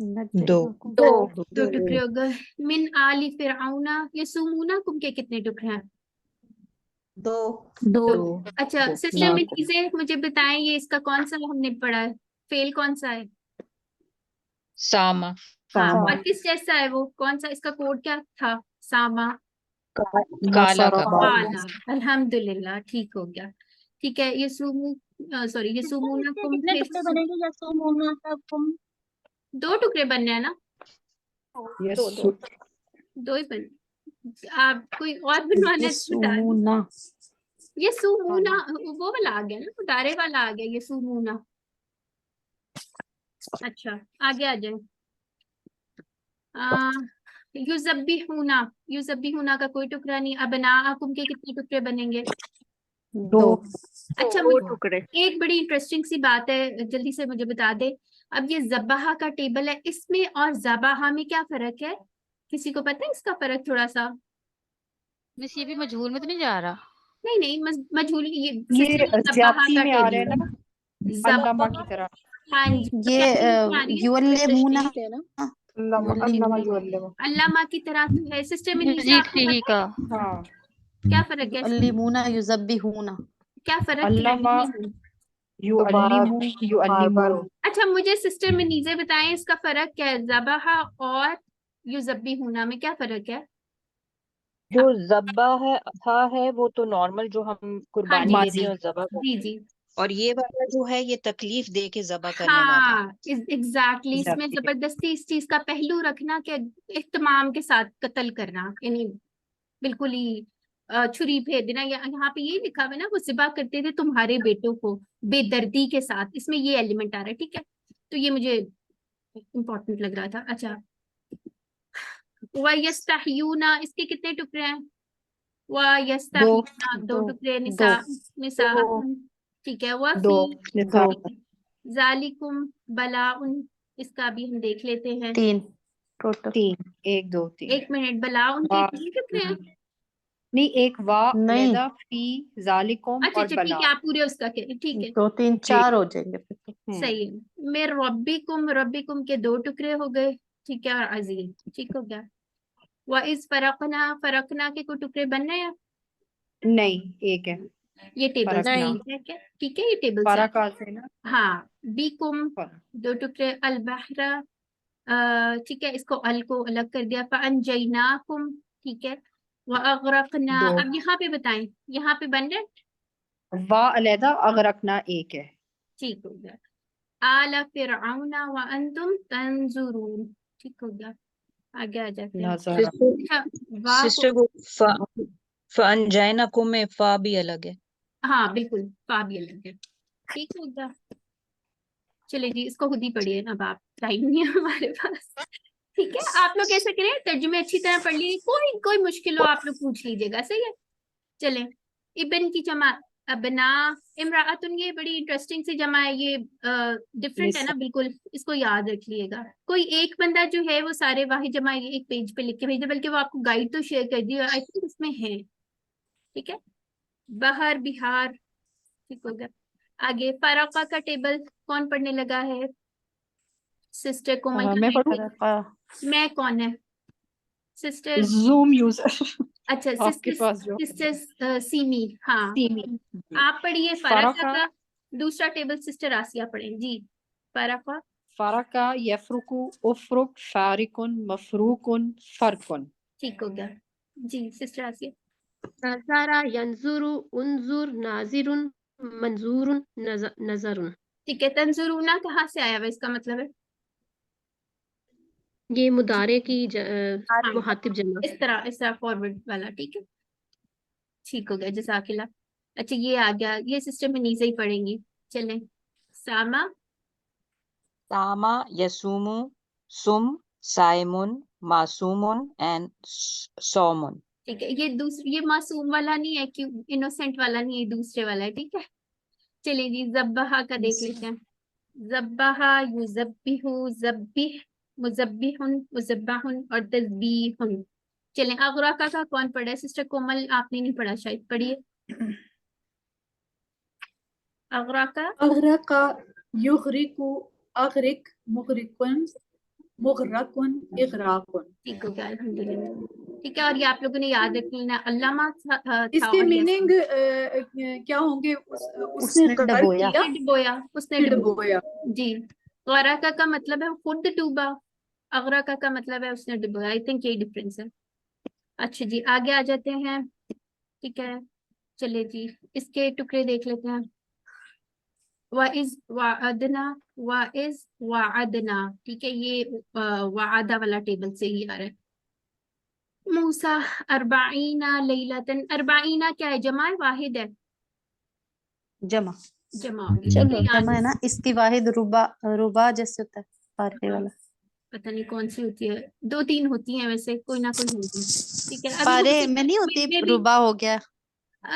दो। दो टुकड़े हो गए। मिन आली फिरऔना यसुमूनाकुम के कितने टुकड़े हैं? दो। अच्छा सिस्टर मिर्ज़ा मुझे बताएं, ये इसका कौन सा हमने पढ़ा है? फेल कौन सा है? सामा। हाँ, और किस जैसा है वो? कौन सा इसका कोड क्या था? सामा, काला का। काला। अल्हम्दुलिल्लाह, ठीक हो गया। ठीक है, सॉरी यसुमूनाकुम कितने फिर टुकड़े बनेंगे? यसुमूनाकुम। 2 टुकड़े बनने हैं ना? दो ही बन। आप कोई और बनवाना है तो बता दीजिए। ये सुमूना वो वाला आ गया ना, उतारे वाला आ गया ये सुमूना। अच्छा आगे आ जाए। युज़ब्बिहूना का कोई टुकड़ा नहीं। अबनाअकुम के कितने टुकड़े बनेंगे? 2। अच्छा, दो टुकड़े। एक बड़ी इंटरेस्टिंग सी बात है, जल्दी से मुझे बता दे। अब ये ज़बाहा का टेबल है, इसमें और ज़बाहा में क्या फर्क है? किसी को पता है इसका फर्क थोड़ा सा? मिस ये भी मजहूल में तो नहीं जा रहा? नहीं नहीं, मजहूल ये ये ज़बाहा का ज्यादती में आ रहे टेबल हैं ना, अल्लामा की तरह। हाँ जी, ये युअल्लिमूना, अल्लामा की तरह तो है। सिस्टर मिनीजा मजीद आपको फीही पता का। है हाँ, क्या फर्क है इसमें? युअल्लिमूना, युज़ब्बिहूना। क्या फर्क क्या अल्लामा है? युअल्लिमु युअल्लिमून। अच्छा, मुझे सिस्टर मनीज़े बताएं इसका फर्क क्या है, ज़बहा और युज़ब्बिहूना में क्या फर्क है? जो जब्बा है अथा है वो तो नॉर्मल जो हम हाँ कुर्बानी जी देते हैं और जबा जी करते हैं, जी और ये वाला जो है ये तकलीफ दे के जबा करने वाला है। हाँ, एग्जैक्टली इसमें जबरदस्ती इस चीज का पहलू रखना कि इख्तिमाम के साथ कत्ल करना, यानी बिल्कुल ही छुरी फेर देना। यहाँ पे ये लिखा हुआ है ना, वो ज़िबा करते थे तुम्हारे बेटों को बेदर्दी के साथ, इसमें ये एलिमेंट आ रहा है। ठीक है, तो ये मुझे इम्पोर्टेंट लग रहा था। अच्छा, वयस्तहयूना, इसके कितने टुकड़े हैं? वयस्तहयूना दो टुकड़े, निसा निसा ठीक है, दो वफी जालिकुम बलाउन, इसका भी हम देख लेते हैं। 3 टोटल 3 1 2 3। एक मिनट, बलाउन के 3 टुकड़े हैं? नहीं, एक वा अलैदा फी जालिकुम अच्छा और अच्छा, ठीक बला। है, आप पूरे उसका कह ठीक है, 2 3 4 हो जाएंगे फिर तो। सही है। मेरे रब्बिकुम, रब्बिकुम के 2 टुकड़े हो गए, ठीक है, और अजीम ठीक हो गया। व इस फरकना, फरकना के कोई टुकड़े बन रहे हैं? नहीं, एक है ये टेबल से फरकना। है क्या? ठीक है, ये टेबल से है। फरका से ना। हाँ, बीकुम 2 टुकड़े, अल बहरा ठीक है, इसको अल को अलग कर दिया, फअनजयनाकुम ठीक है, व अगरकना। 2 अब यहाँ पे बताएं, यहाँ पे बन रहे वा अलैदा अगरकना एक है। ठीक हो गया। आला फिरऔना व अंतुम तंजुरून ठीक हो गया। आगे आ जाते हैं। नजर अच्छा, वा को सिस्टर को फअनजयनाकुम में फा भी अलग है। हाँ बिल्कुल, फा भी अलग है, ठीक हो गया। चलिए जी, इसको खुद ही पढ़िए, अब आप, टाइम नहीं है हमारे पास। ठीक है, आप लोग ऐसा करें, तर्जुमे अच्छी तरह पढ़ लीजिए, कोई कोई मुश्किल हो आप लोग पूछ लीजिएगा, सही है। चले, इब्न की जमा अबना, इमराअतुन, ये बड़ी इंटरेस्टिंग सी जमा है, ये डिफरेंट है ना बिल्कुल, इसको याद रखिएगा। कोई एक बंदा जो है वो सारे वाहिद जमा एक पेज पे लिख के भेज दे, बल्कि वो आपको गाइड तो शेयर कर दी, आई थिंक इसमें है। ठीक है, बहर बिहार ठीक हो गया। आगे फराका का टेबल कौन पढ़ने लगा है? सिस्टर कोमल मैं पढ़ूं? मैं कौन है? सिस्टर जूम यूजर अच्छा, आपके पास जो सिस्टर सीमी, हाँ सीमी। आप पढ़िए फराका फरका का। दूसरा टेबल सिस्टर आसिया पढ़े जी। फराका फरका यफरुकु उफरुक फारिकुन मफरूकुन फरकुन। ठीक हो गया जी। सिस्टर आसिया। नज़ारा यंजुरु उन्जुर नाजिरुन मंजूरुन नजरुन। ठीक है, तंजुरूना कहाँ से आया हुआ, इसका मतलब है? ये मुदारे की हाँ, मुहातिब जमा। इस तरह फॉरवर्ड वाला, ठीक है, ठीक हो गया, जज़ाकिल्लाह। अच्छा, ये आ गया, ये सिस्टर में नीचे ही पढ़ेंगी। चलें, सामा सामा यसुमु सुम साइमुन मासूमुन एंड सौमुन। ठीक है, ये दूसरी, ये मासूम वाला नहीं है, क्यों इनोसेंट वाला नहीं है, दूसरे वाला है, ठीक है। चलिए जी, जब्बाहा का देख लेते हैं। जब्बाहा युज़ब्बिहु ज़ब्बिह मुज़ब्बिहुन मुज़ब्बाहुन और तज़बीहुन। चलें, अगराका का कौन पढ़ा है? सिस्टर कोमल आपने नहीं पढ़ा, शायद पढ़िए अगराका। अगरका युगरिकु अगरिक मुगरिकुन मुगरकुन इगराकुन। ठीक हो गया, अल्हम्दुलिल्लाह। ठीक है, और ये आप लोगों ने याद रख लेना, अल्लामा था इसके और मीनिंग क्या होंगे? उसने उसने गर्क डबोया। किया, उसने डुबोया। जी। गरका का मतलब है खुद डूबा, अगरका का मतलब है उसने डुबोया। आई थिंक यही डिफरेंस है। अच्छा जी, आगे आ जाते हैं। ठीक है, चलिए जी, इसके टुकड़े देख लेते हैं। वाइज वाअदना, वाइज वाअदना, ठीक है, ये वाअदा वाला टेबल से ही आ रहा है। मूसा अरबाईना लैलतन, अरबाईना क्या है, जमा है वाहिद है? जमा जमा होगी, चलो ठीक है, जमा है ना, इसकी वाहिद रुबा रुबा जैसे होता है फारके वाला। पता नहीं कौन सी होती है, 2 3 होती हैं वैसे, कोई ना कोई होगी। ठीक है, अभी पारे में नहीं होती, रुबा हो गया।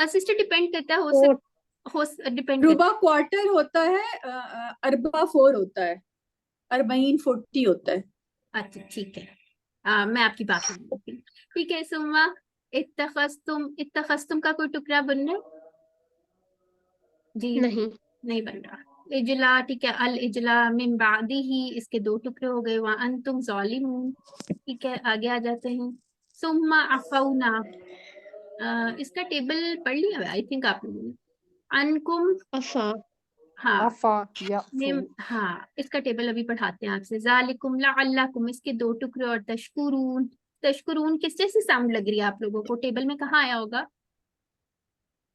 सिस्टर डिपेंड करता है, हो डिपेंड करता रुबा क्वार्टर होता है, अरबा 4 होता है, अरबाइन 40 होता है। है। अच्छा ठीक है, मैं आपकी बात सुनती हूँ। ठीक है, सुम्मा इत्तखस्तुम का कोई टुकड़ा बनना जी? नहीं बन रहा। इजला, ठीक है, अल इजला मिन बादिही, इसके 2 टुकड़े हो गए, वहां अंतुम ज़ालिमून। ठीक है, आगे आ जाते हैं। सुम्मा अफौना, इसका टेबल पढ़ लिया है आई थिंक आप लोगों ने। अनकुम अफा हाँ अफा या निम हाँ इसका टेबल अभी पढ़ाते हैं आपसे। जालिकुम लअल्लकुम इसके दो टुकड़े और तशकुरून। तशकुरून किस जैसी साउंड लग रही है आप लोगों को? टेबल में कहाँ आया होगा?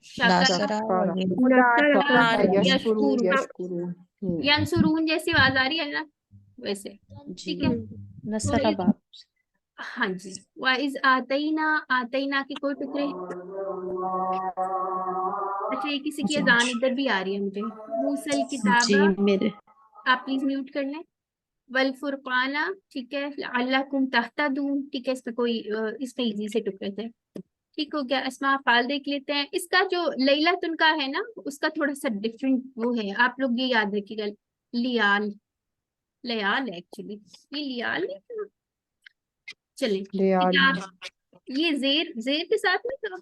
शाकरा नासरा शक्करा और ये यशकुरून यशकुरून यंसुरून जैसी आवाज आ रही है ना, वैसे जी ठीक है। नसरा बाप हाँ जी। वाइज आतईना, आतईना के कोई टुकड़े? अच्छा ये किसी की अजान इधर भी आ रही है मुझे। मूसल जी किताबा, मेरे आप प्लीज म्यूट कर लें। वल फुरकाना, ठीक है। अल्लाकुम तहतदून, ठीक है। इसमें कोई इसमें इजी से टुकड़े थे, ठीक हो गया। अस्मा फाल देख लेते हैं। इसका जो लैलतुन का है ना, उसका थोड़ा सा डिफरेंट वो है, आप लोग ये याद रखिएगा। लियाल, लयाल एक्चुअली, ये लियाल नहीं था। चलिए लियाल किताब, ये जेर, जेर के साथ में था।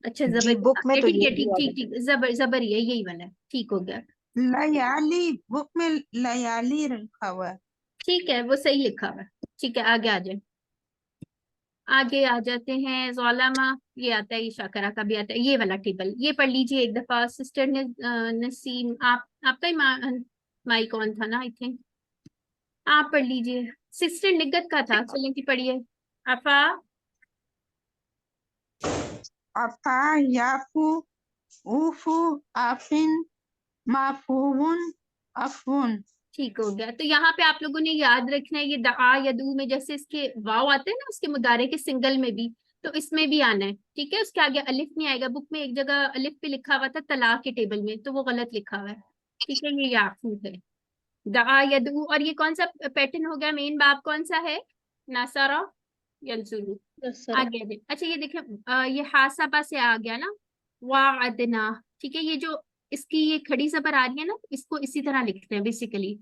अच्छा जी जबर, बुक में तो ठीक ये है, ठीक ठीक ठीक, जबर जबर ही है, यही वाला है, ठीक हो गया। लयाली, बुक में लयाली रखा हुआ है। ठीक है वो सही लिखा हुआ है, ठीक है। आगे आ जाए, आगे आ जाते हैं। ज़ोलामा, ये आता है, ये शाकरा का भी आता है, ये वाला टेबल ये पढ़ लीजिए एक दफा। सिस्टर ने नसीम, आप आपका ही माइक ऑन था ना आई थिंक, आप पढ़ लीजिए। सिस्टर निगत का था, चलें कि पढ़िए। अफा अफा, याफू, ऊफू, आफिन, माफून, अफून। ठीक हो गया। तो यहाँ पे आप लोगों ने याद रखना है, ये दआ या दू में जैसे इसके वाव आते हैं ना, उसके मुदारे के सिंगल में भी, तो इसमें भी आना है, ठीक है। उसके आगे अलिफ नहीं आएगा। बुक में एक जगह अलिफ पे लिखा हुआ था तलाक के टेबल में, तो वो गलत लिखा हुआ है, ठीक है। ये याफू है, दआ या दू। और ये कौन सा पैटर्न हो गया? मेन बाब कौन सा है? नासारा यंसुरू। नसरा आगे आ जाए। अच्छा ये देखें, ये हासाबा से आ गया ना, वाअदना, ठीक है। ये जो इसकी ये खड़ी जबर आ रही है ना, इसको इसी तरह लिखते हैं बेसिकली।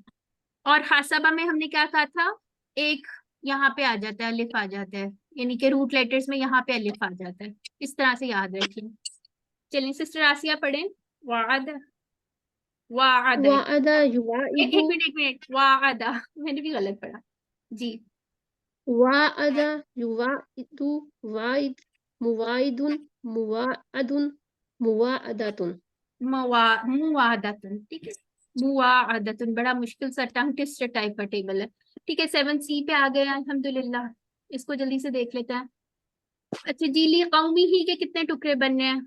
और हासाबा में हमने क्या कहा था? एक यहाँ पे आ जाता है, अलिफ आ जाता है, यानी कि रूट लेटर्स में यहाँ पे अलिफ आ जाता है, इस तरह से याद रखिए। चलिए सिस्टर आसिया पढ़ें। वाद, वादा, वाअदा एक युवाइदु एक मिनट, एक मिनट, वादा मैंने भी गलत पढ़ा जी। वाअदा युवाइदु वाइद मुवाइदुन मुवाअदुन मुवाअदातुन मुवादतुन, ठीक है। मुवादतुन बड़ा मुश्किल सा टंग ट्विस्टर टाइप का टेबल है, ठीक है। 7C पे आ गए अल्हम्दुलिल्लाह। इसको जल्दी से देख लेते हैं। अच्छा जी, ली कौमी ही के कितने टुकड़े बनने हैं?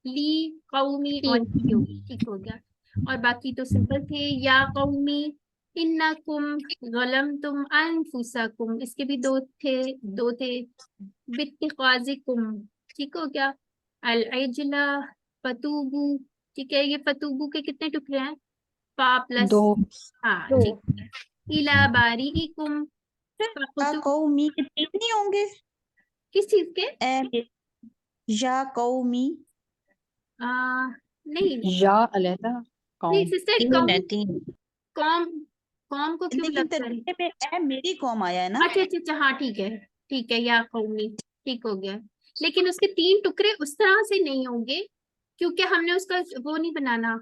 ली कौमी और ही होगी, ठीक हो गया। और बाकी तो सिंपल थे। या कौमी इन्नकुम ज़लमतुम अनफुसकुम, इसके भी दो थे, दो थे। बित्तिखाजिकुम, ठीक हो गया। अल इजला फतूबू, ठीक है। ये फतूबू के कितने टुकड़े हैं? फा प्लस, दो हाँ ठीक है। इला बारीकुम फकुतु, कौमी के तीन नहीं होंगे? किस चीज के? या कौमी, आ, नहीं या अलैदा नहीं कौम सिस्टर, तीन है, तीन। कौम, कौम को क्यों लेकिन लगता है? तरीके में ए मेरी कौम आया है ना। अच्छा अच्छा अच्छा, हाँ ठीक है, ठीक है। या कौमी, ठीक हो गया। लेकिन उसके तीन टुकड़े उस तरह से नहीं होंगे, क्योंकि हमने उसका वो नहीं बनाना,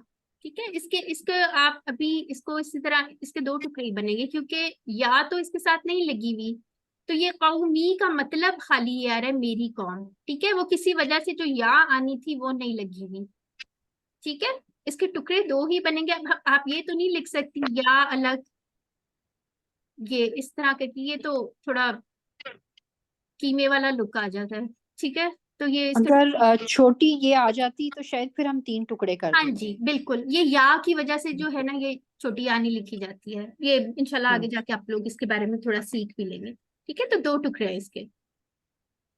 ठीक है। इसके इसके आप अभी इसको इसी तरह, इसके दो टुकड़े ही बनेंगे, क्योंकि या तो इसके साथ नहीं लगी हुई। तो ये कौमी का मतलब खाली ये आ रहा है मेरी कौम, ठीक है। वो किसी वजह से जो या आनी थी वो नहीं लगी हुई, ठीक है। इसके टुकड़े दो ही बनेंगे। अब आप ये तो नहीं लिख सकती या अलग, ये इस तरह करके, ये तो थोड़ा कीमे वाला लुक आ जाता है, ठीक है। तो ये इसका अगर छोटी ये आ जाती तो शायद फिर हम तीन टुकड़े कर हाँ देते। जी बिल्कुल, ये या की वजह से जो है ना, ये छोटी यानी लिखी जाती है। ये इंशाल्लाह आगे जाके आप लोग इसके बारे में थोड़ा सीख भी लेंगे, ठीक है। तो दो टुकड़े हैं इसके।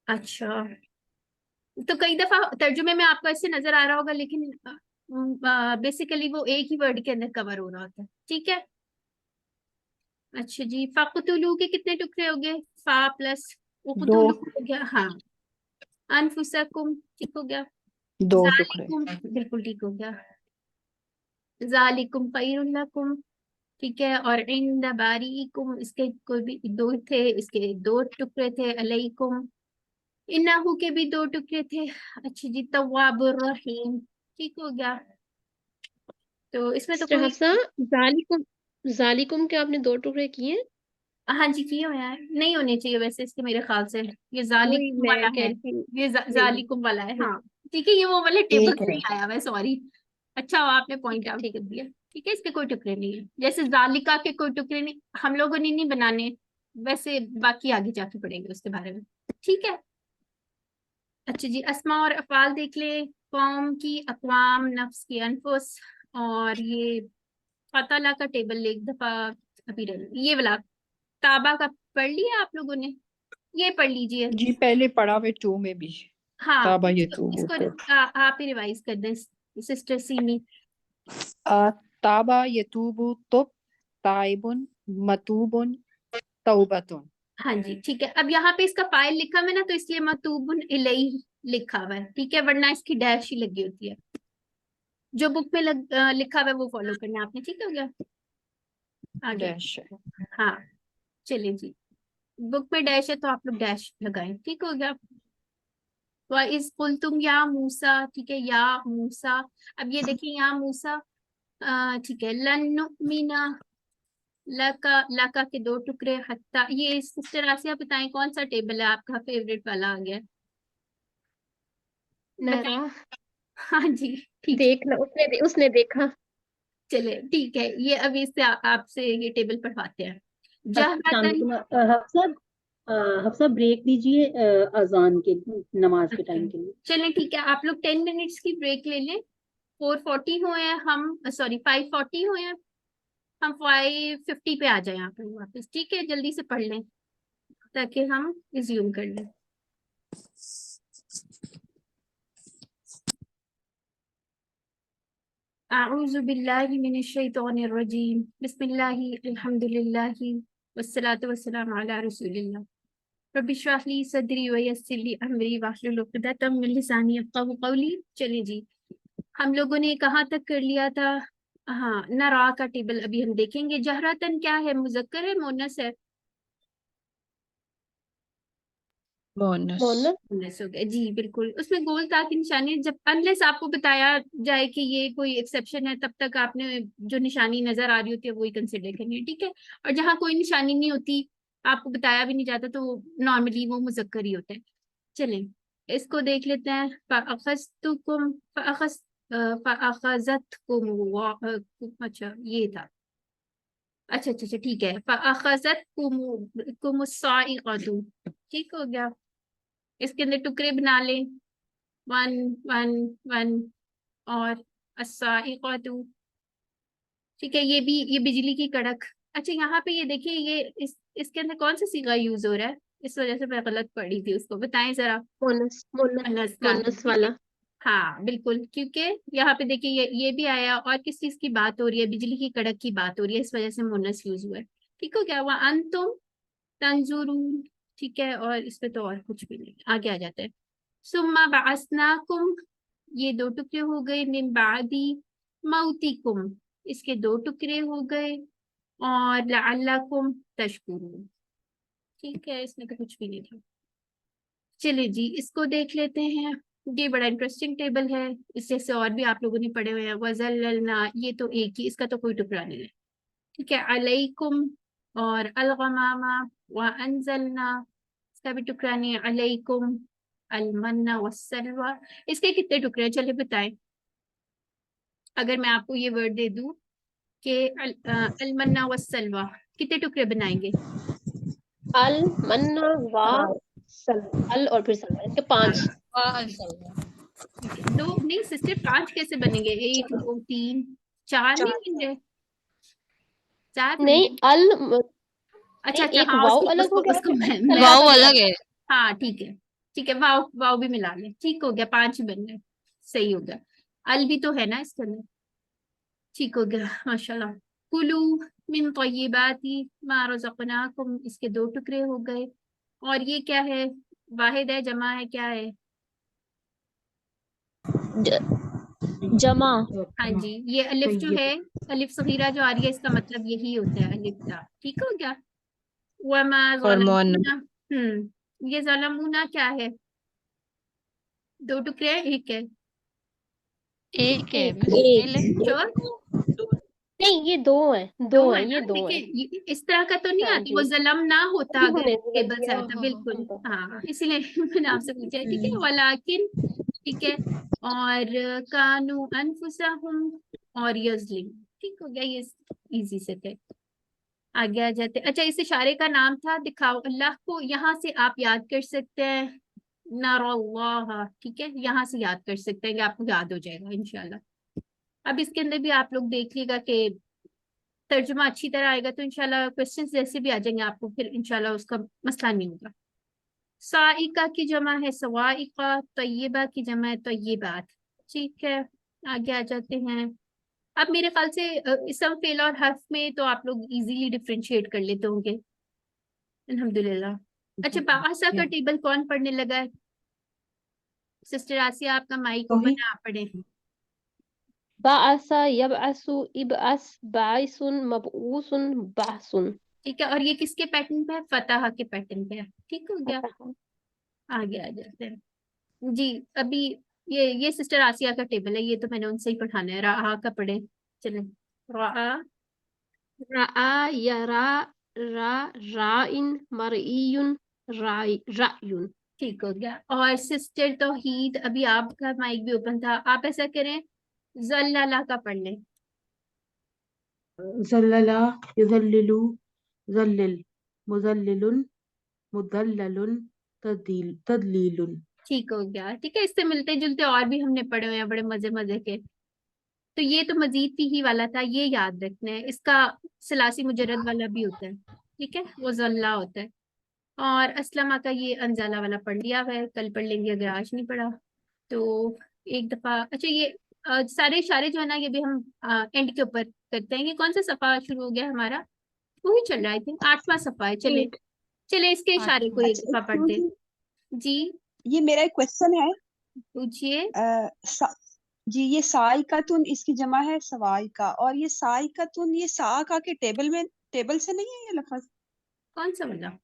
अच्छा, तो कई दफा तर्जुमे में आपको ऐसे नजर आ रहा होगा, लेकिन बेसिकली वो एक ही वर्ड के अंदर कवर हो रहा होता है, ठीक है। अच्छा जी, फकुतुलू के कितने टुकड़े हो गए? फा प्लस दो, उकुतुलू हो गया, हाँ। अनफुसकुम, ठीक हो गया। दो टुकड़े। जालिकुम, बिल्कुल ठीक हो गया। जालिकुम खैरुल लकुम, ठीक है। और इंद बारीकुम, इसके कोई भी दो थे, इसके दो टुकड़े थे। अलैकुम इन्नहु के भी दो टुकड़े थे। अच्छा जी, तव्वाबुर रहीम, ठीक हो गया। तो इसमें तो सिस्टर कोई, हफ्सा जालिकुम, जालिकुम के आपने दो टुकड़े किए? हाँ जी किए हुए हैं, नहीं होने चाहिए वैसे इसके मेरे ख्याल से। ये वही जालिकुम मैं वाला कह है, रही थी। ये नहीं जालिकुम वाला है, नहीं हाँ ठीक है, ये वो वाले टेबल एक से है। ही आया हुआ है, सॉरी। अच्छा हुआ आपने पॉइंट आउट कर दिया। ठीक है, इसके कोई टुकड़े नहीं है, जैसे जालिका के कोई टुकड़े नहीं, हम लोगों ने नहीं बनाने, वैसे बाकी आगे जाके पढ़ेंगे उसके बारे में। ठीक है, अच्छा जी, अस्मा और अफ़आल देख ले। कौम की, अक़वाम, नफ्स की, अनफुस, और ये फतला का टेबल एक दफा अभी ये वाला ताबा का पढ़ लिया आप लोगों ने? ये पढ़ लीजिए। जी पहले पढ़ा हुए 2 में भी। हाँ, ताबा ये इसको, तो इसको गुड। आप ही रिवाइज कर दें सिस्टर सीमी। ताबा यतूबु तुब, ताइबुन, मतूबुन, तौबतुन। हाँ जी, ठीक है। अब यहाँ पे इसका फाइल लिखा हुआ है ना, तो इसलिए मतूबुन इलैहि लिखा हुआ है। ठीक है, वरना इसकी डैश ही लगी होती है। जो बुक में लिखा हुआ है वो फॉलो करना है आपने। ठीक हो गया, आगे। डैश है। हाँ, चलिए जी, बुक में डैश है तो आप लोग डैश लगाएं। ठीक हो गया। इस कुलतुम या मूसा, ठीक है, या मूसा। अब ये देखिए, या मूसा, ठीक है, लन नुमिना लका, लका के 2 टुकड़े, हत्ता। ये सिस्टर आसिया बताएं कौन सा टेबल है आपका फेवरेट वाला आ गया? बताएं। नरा हाँ जी, ठीक है, देखना, उसने देखा। चले ठीक है, ये अभी इससे आपसे ये टेबल पढ़वाते हैं। जहरतन, हफ्सा हफ्सा ब्रेक दीजिए अजान के नमाज के टाइम के लिए। चले ठीक है, आप लोग 10 मिनट्स की ब्रेक ले लें। 4:40 हुए हैं हम, सॉरी 5:40 हुए हैं हम, 5:50 पे आ जाए यहाँ पे वापस। ठीक है, जल्दी से पढ़ लें ताकि हम रिज्यूम कर लें। अऊज़ु बिल्लाहि मिनश शैतानिर रजीम, बिस्मिल्लाहि अल्हम्दुलिल्लाहि वस्सलातु वस्सलामु अला रसूलिल्लाह। रब्बि इश्रह ली सदरी व यस्सिर ली अमरी वाहलुल उक़दतम मिन लिसानी यफ़क़हू क़ौली। चलिए जी, हम लोगों ने कहाँ तक कर लिया था? हाँ, नरा का टेबल अभी हम देखेंगे। जहरतन क्या है, मुज़क्कर है, मुअन्नस है? मोनस। मुअन्नस हो गया जी, बिल्कुल। उसमें गोल ताक की निशानी, जब अनलेस आपको बताया जाए कि ये कोई एक्सेप्शन है, तब तक आपने जो निशानी नजर आ रही होती है वही कंसिडर करनी है। ठीक है, और जहाँ कोई निशानी नहीं होती, आपको बताया भी नहीं जाता, तो नॉर्मली वो मुज़क्कर ही होता है। चलें, इसको देख लेते हैं। फ़अख़ज़तुकुम, अच्छा ये था। अच्छा अच्छा अच्छा, ठीक है। फ़अख़ज़तकुमुस्साइक़तु, ठीक हो गया। इसके अंदर टुकड़े बना लें, 1 1 1, और अस्साइक़तु, ठीक है, ये भी, ये बिजली की कड़क। अच्छा, यहाँ पे ये देखिए, ये इसके अंदर कौन सा सीगा यूज हो रहा है? इस वजह से मैं गलत पढ़ी थी, उसको बताएं जरा। मुअन्नस मुअन्नस मुअन्नस का, मुअन्नस ठीक है। वाला। हाँ बिल्कुल, क्योंकि यहाँ पे देखिए ये भी आया, और किस चीज की बात हो रही है? बिजली की कड़क की बात हो रही है, इस वजह से मुअन्नस यूज हुआ है। ठीक हो गया। वह अंतुम तंजुरून, ठीक है, और इस पे तो और कुछ भी नहीं, आगे आ जाता है। सुम्मा बअसनाकुम, ये 2 टुकड़े हो गए। मिन बादी मौतिकुम, इसके 2 टुकड़े हो गए। और लअल्लकुम तशकुरून, ठीक है, इसमें तो कुछ भी नहीं था। चलिए जी, इसको देख लेते हैं। ये बड़ा इंटरेस्टिंग टेबल है, इस जैसे और भी आप लोगों ने पढ़े हुए हैं। वज़ल्ललना, ये तो एक ही, इसका तो कोई टुकड़ा नहीं है। ठीक है, अलैकुम और अलगमामा व अंजलना, इसका भी टुकड़ा नहीं है। अलैकुम अलमन्ना वस्सलवा, इसके कितने टुकड़े हैं? चलिए बताएं। अगर मैं आपको ये वर्ड दे दूं कि अलमन्ना वस्सलवा, कितने टुकड़े बनाएंगे? अल मन्ना वा सल, अल और फिर सलवा, इसके 5। ठीक है, 2 नहीं सिस्टर, 5 कैसे बनेंगे? 1 2 3 4 नहीं बनेंगे? 4 नहीं, बनेंगे। अल अच्छा अच्छा, एक हाँ, वाव उसको अलग उसको हो गया, उसको मैं सलवा वाव का अलग है। हाँ ठीक है, ठीक है, वाव वाव भी मिला लें। ठीक हो गया, 5 बन गए, सही हो गया। अल भी तो है ना इसके अंदर। ठीक हो गया, माशाल्लाह। कुलू मिन तय्यिबाति मा रज़क़नाकुम, इसके 2 टुकड़े हो गए। और ये क्या है? वाहिद है, जमा है, क्या है? जमा। हाँ जी, ये अलिफ जो है, अलिफ सगीरा जो आ रही है, इसका मतलब यही होता है, अलिफ ता। ठीक हो गया। वमा और मोन। ज़लमूना, ये ज़लमूना क्या है? 2 टुकड़े हैं, एक है? एक है, एक। श्योर? नहीं, ये 2 हैं, 2 2 हैं, है ना? ये 2 देखिए, हैं। इस तरह का तो नहीं हाँ आती, वो जी, जलम ना होता अभी अगर होने टेबल से दिया। आता, बिल्कुल। हाँ, इसलिए मैंने आपसे पूछा है। ठीक है, वलाकिन ठीक है, और कानू अनफुसहुम और यज़लिम। ठीक हो गया, ये इजी से थे। आगे आ जाते। अच्छा, इस इशारे का नाम था दिखाओ अल्लाह को, यहाँ से आप याद कर सकते हैं नरल्लाह। ठीक है, यहाँ से याद कर सकते हैं कि आपको याद हो जाएगा इंशाल्लाह। अब इसके अंदर भी आप लोग देख लीजिएगा कि तर्जुमा अच्छी तरह आएगा तो इंशाल्लाह क्वेश्चंस जैसे भी आ जाएंगे आपको, फिर इंशाल्लाह उसका मसला नहीं होगा। साइका की जमा है सवाइका, तय्यबा की जमा है तय्यबात। ठीक है, आगे आ जाते हैं। अब मेरे ख्याल से इसम फेल और हर्फ में तो आप लोग इजीली डिफरेंशिएट कर लेते होंगे अल्हम्दुलिल्लाह। अच्छा, बासा का टेबल कौन पढ़ने लगा है? सिस्टर आसिया, आपका माइक ओपन है, आप पढ़े। बाअसा यबअसु इबअस बाइसुन मबऊसुन बासुन। ठीक है, और ये किसके पैटर्न पे है? फतह के पैटर्न पे है। ठीक हो गया, आगे आ जाते हैं जी। अभी ये सिस्टर आसिया का टेबल है, ये तो मैंने उनसे ही पढ़ाना है। रा का पढ़े, चले। रा रा यरा रा राइन मरईयुन रायुन। ठीक हो गया। और सिस्टर तौहीद, अभी आपका माइक भी ओपन था, आप ऐसा करें जल्लाला का पढ़ लें। ज़ल्लला युज़ल्लिलु ज़ल्लिल मुज़ल्लिलुन मुदल्ललुन तदलीलुन। ठीक हो गया। ठीक है, इससे मिलते जुलते और भी हमने पढ़े हुए हैं बड़े मजे मजे के। तो ये तो मजीद फीही वाला था, ये याद रखना है। इसका सलासी मुजर्रद वाला भी होता है। ठीक है, वो जल्ला होता है। और अस्लमा का ये अनजाला वाला पढ़ लिया हुआ है, कल पढ़ लेंगे अगर आज नहीं पढ़ा तो एक दफा। अच्छा, ये सारे इशारे जो है ना, ये भी हम एंड के ऊपर करते हैं। ये कौन सा सफा शुरू हो गया हमारा? वही चल रहा है, आई थिंक 8वां सफा है। चले चले, इसके इशारे को एक दफा पढ़ दे जी। ये मेरा एक क्वेश्चन है। पूछिए। जी, ये साइकातुन इसकी जमा है सवाइका, और ये साइकातुन ये साका के टेबल से नहीं है ये लफ्ज? कौन सा वाला?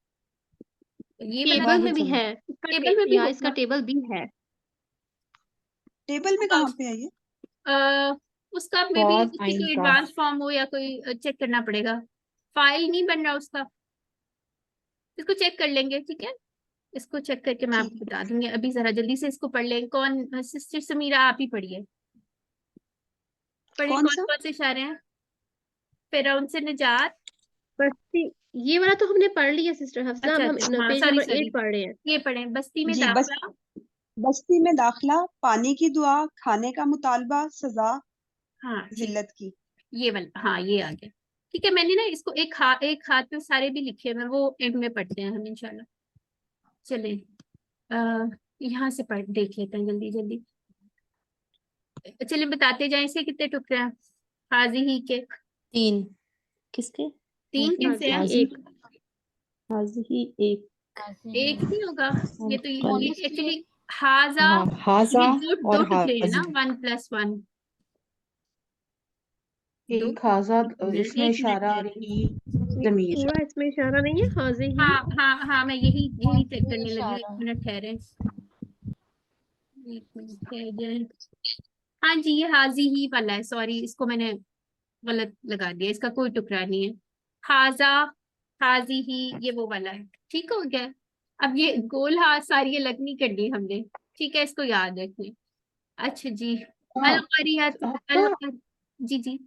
ये टेबल में भी है, टेबल में भी यहाँ इसका होगा। टेबल भी है। टेबल में कहाँ पे है ये? उसका मे बी उसकी कोई एडवांस फॉर्म हो या कोई चेक करना पड़ेगा। फाइल नहीं बन रहा उसका, इसको चेक कर लेंगे। ठीक है, इसको चेक करके मैं आपको बता दूंगी। अभी जरा जल्दी से इसको पढ़ लें। कौन? सिस्टर समीरा, आप ही पढ़िए। पढ़िए, कौन कौन से इशारे हैं? फिरौन से निजात। बस्ती, ये वाला तो हमने पढ़ लिया सिस्टर हफ्सा। अच्छा, अब हम अच्छा, हाँ, पेज सॉरी नंबर 8 सॉरी, पढ़ रहे हैं। ये पढ़ें। बस्ती में जी, दाखिला। बस्ती में दाखिला, पानी की दुआ, खाने का मुतालबा, सजा, हाँ ठीक, जिल्लत की। ये वाला, हाँ ये आ गया। ठीक है, मैंने ना इसको एक हाथ पे सारे भी लिखे हैं, वो एंड में पढ़ते हैं हम इंशाल्लाह। चले, यहाँ से पढ़ देख लेते हैं जल्दी जल्दी। चलिए बताते जाएं। इसके कितने टुकड़े हैं? हाजी ही के 3 किसके? तीन किससे हैं? एक हाजी ही एक एक नहीं होगा ये तो। ये मोनस एक्चुअली हाजा, हाँ, हाजा ये दो और टुकड़े हैं ना, हाजी। 1+1। एक हाजा, इसमें एक इशारा मिनट, ही जमीर। पूरा इसमें इशारा नहीं है हाजी ही। हाँ हाँ हाँ, मैं यही चेक करने लगी। एक मिनट ठहरे, एक मिनट ठहरे। हाँ जी, ये हाजी ही वाला है। सॉरी, इसको मैंने गलत लगा दिया, इसका कोई टुकड़ा नहीं है। हाजा हाजी ही, ये वो वाला है। ठीक हो गया। अब ये गोल हाथ सारी अलग नहीं करनी हमने। ठीक है, इसको याद रखिए। अच्छा जी, अलकरियत जी जी।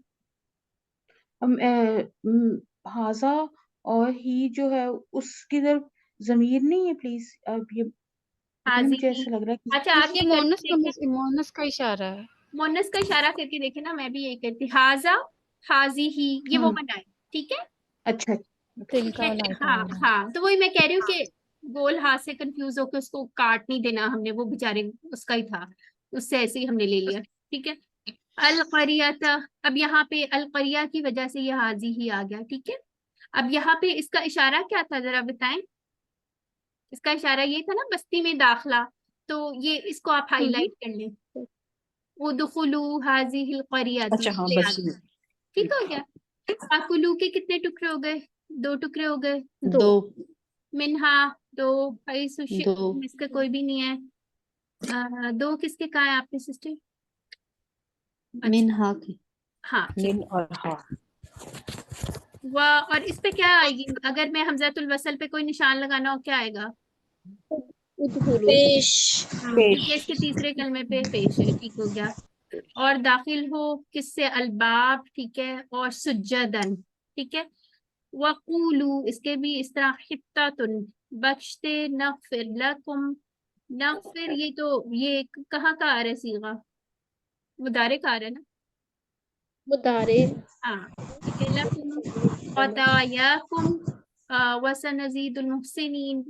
हाजा और ही जो है उसकी तरफ जमीर नहीं है प्लीज। अब ये पता नहीं, हाजी मुझे ही। ऐसा लग रहा है अच्छा, आप ये करके मोनस का इशारा है। मोनस का इशारा करके देखे ना, मैं भी यही करती। हाजा हाजी ही, ये वो बनाए। ठीक है, अच्छा तिनका वाला हाँ आइटम है। हाँ, तो वही मैं कह रही हूँ कि गोल हाथ से कंफ्यूज होकर उसको काट नहीं देना हमने, वो बेचारे उसका ही था, उससे ऐसे ही हमने ले लिया। ठीक है, अलकरियत। अब यहाँ पे अलकरिया की वजह से ये हाजी ही आ गया। ठीक है, अब यहाँ पे इसका इशारा क्या था जरा बताएं? इसका इशारा ये था ना, बस्ती में दाखला। तो ये इसको आप हाईलाइट कर लें। उदखुलू हाजिहिल क़रियत, अच्छा हाँ, ये बस याद। ठीक हो गया। फाकुलू के कितने टुकड़े हो गए? 2 टुकड़े हो गए। 2 मिन्हा 2, सुशी 2 इसका कोई भी नहीं है। 2 किसके कहा है आपने सिस्टर? मिनहा की हाँ ठीक। मिन और हा। वाह, और इस पे क्या आएगी? अगर मैं हमजातुल वसल पे कोई निशान लगाना हो क्या आएगा? उदखुलू पेश ठीक है, इसके तीसरे कलमे पे पेश है, ठीक हो गया। और दाखिल हो किससे, अलबाब, ठीक है, और सुज्जदन, ठीक है। वकूलू, इसके भी इस तरह, हित्तातुन, बख्शते, नगफिर लकुम, नगफिर, ये कहाँ का आ रहा है सीगा, मुदारे का आ रहा है ना, मुदारे हाँ ठीक है। लकुम खतायाकुम वसनज़ीदुल मुहसिनीन,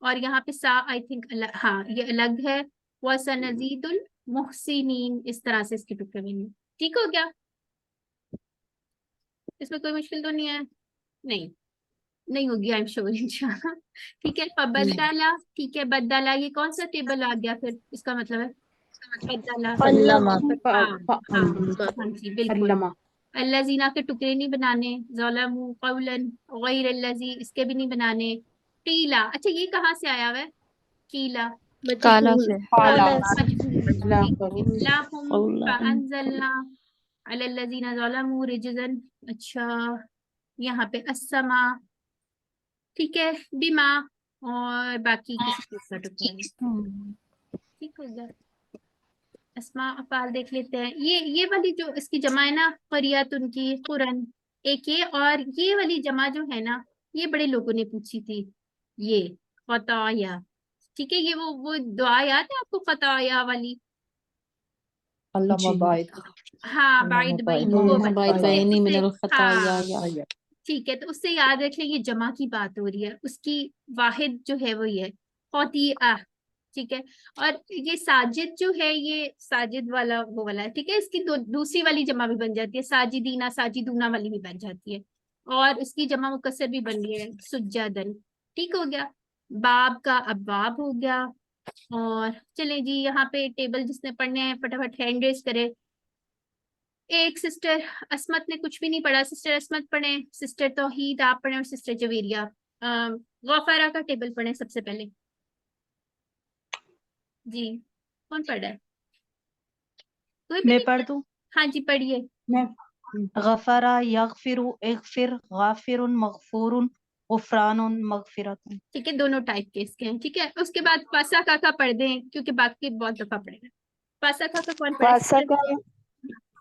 और यहाँ पे सा आई थिंक हाँ ये अलग है, वसनज़ीदुल मुहसिनीन, इस तरह से इसके टुकड़े बने। ठीक हो गया, इसमें कोई मुश्किल तो नहीं है, नहीं नहीं होगी, आई एम श्योर इंशाल्लाह। ठीक है, बदला, ठीक है, बदला, ये कौन सा टेबल आ गया फिर, इसका मतलब है बदला, अल्लमा हाँ हाँ जी बिल्कुल। अल्लमा अल्लाजीना के टुकड़े नहीं बनाने, ज़लमू कौलन गैर अल्लाजी, इसके भी नहीं बनाने। कीला, अच्छा ये कहाँ से आया हुआ है, कीला, काला से काला, अल्लाह मजबूर, लाहुम फअंज़लना अलल्लज़ीना ज़लमू रिजज़न, अच्छा यहाँ पे अस्समा, ठीक है, बिमा, और बाकी किसी चीज का टुकड़ा नहीं। ठीक हो गया, अस्मा अफाल देख लेते हैं। ये वाली जो इसकी जमा है ना, करियातुन की, कुरन, एक ये, और ये वाली जमा जो है ना, ये बड़े लोगों ने पूछी थी, ये खताया, ठीक है, ये वो दुआ याद है आपको, खताया वाली, अल्लामा बाइद हाँ बाइद बैनी, वो अल्लामा वाली, बाइद बैनी मिनल उससे खताया हाँ या ठीक है, तो उससे याद रख लें, ये जमा की बात हो रही है, उसकी वाहिद जो है वो ये खतीआ, ठीक है। और ये साजिद जो है, ये साजिद वाला वो वाला है, ठीक है, इसकी दूसरी वाली जमा भी बन जाती है, साजिदीना साजिदूना वाली भी बन जाती है, और उसकी जमा मुकस्सर भी बन रही है, सुज्जादन। ठीक हो गया, बाब का अब्बाब हो गया। और चलें जी, यहाँ पे टेबल जिसने पढ़ने हैं फटाफट हैंड रेज करे। एक सिस्टर असमत ने कुछ भी नहीं पढ़ा, सिस्टर असमत पढ़े, सिस्टर तौहीद आप पढ़े, और सिस्टर जवेरिया गफारा का टेबल पढ़े सबसे पहले। जी कौन पढ़ रहा है, कोई भी मैं नहीं पढ़ पढ़, दूं? हाँ जी पढ़िए। गफरा यगफिरु इगफिर गाफिरुन मगफूरुन गुफरानुन मगफिरतुन। ठीक है, दोनों टाइप के इसके हैं, ठीक है। उसके बाद पासा काका पढ़ दें, क्योंकि बाकी बहुत दफा पढ़े। पासा काका कौन पढ़े, फासका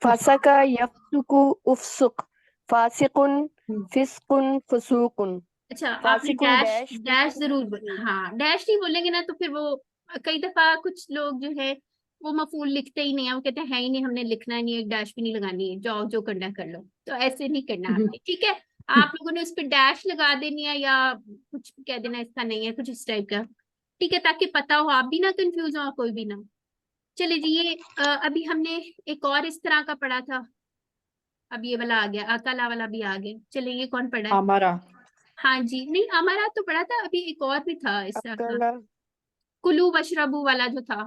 फासका यफसुकु उफसुक, फासिकुन फिस्कुन फुसूकुन। अच्छा आपने फासिकुन डैश डैश डैश जरूर हाँ डैश नहीं बोलेंगे ना, तो फिर वो कई दफा कुछ लोग जो है वो मफूल लिखते ही नहीं है, वो कहते हैं है ही नहीं, हमने लिखना नहीं है, डैश भी नहीं लगानी है, जाओ जो करना कर लो, तो ऐसे नहीं करना आपने, ठीक है। आप लोगों ने उस पर डैश लगा देनी है या कुछ कह देना इसका नहीं है, कुछ इस टाइप का, ठीक है, ताकि पता हो, आप भी ना कंफ्यूज हो, कोई भी ना। चले जी, ये अभी हमने एक और इस तरह का पढ़ा था, अब ये वाला आ गया, अकाला वाला भी आ गया। चले ये कौन पढ़ा है, हमारा हाँ जी, नहीं हमारा तो पढ़ा था, अभी एक और भी था इस तरह का, अकला कुलू वशरबू वाला जो था,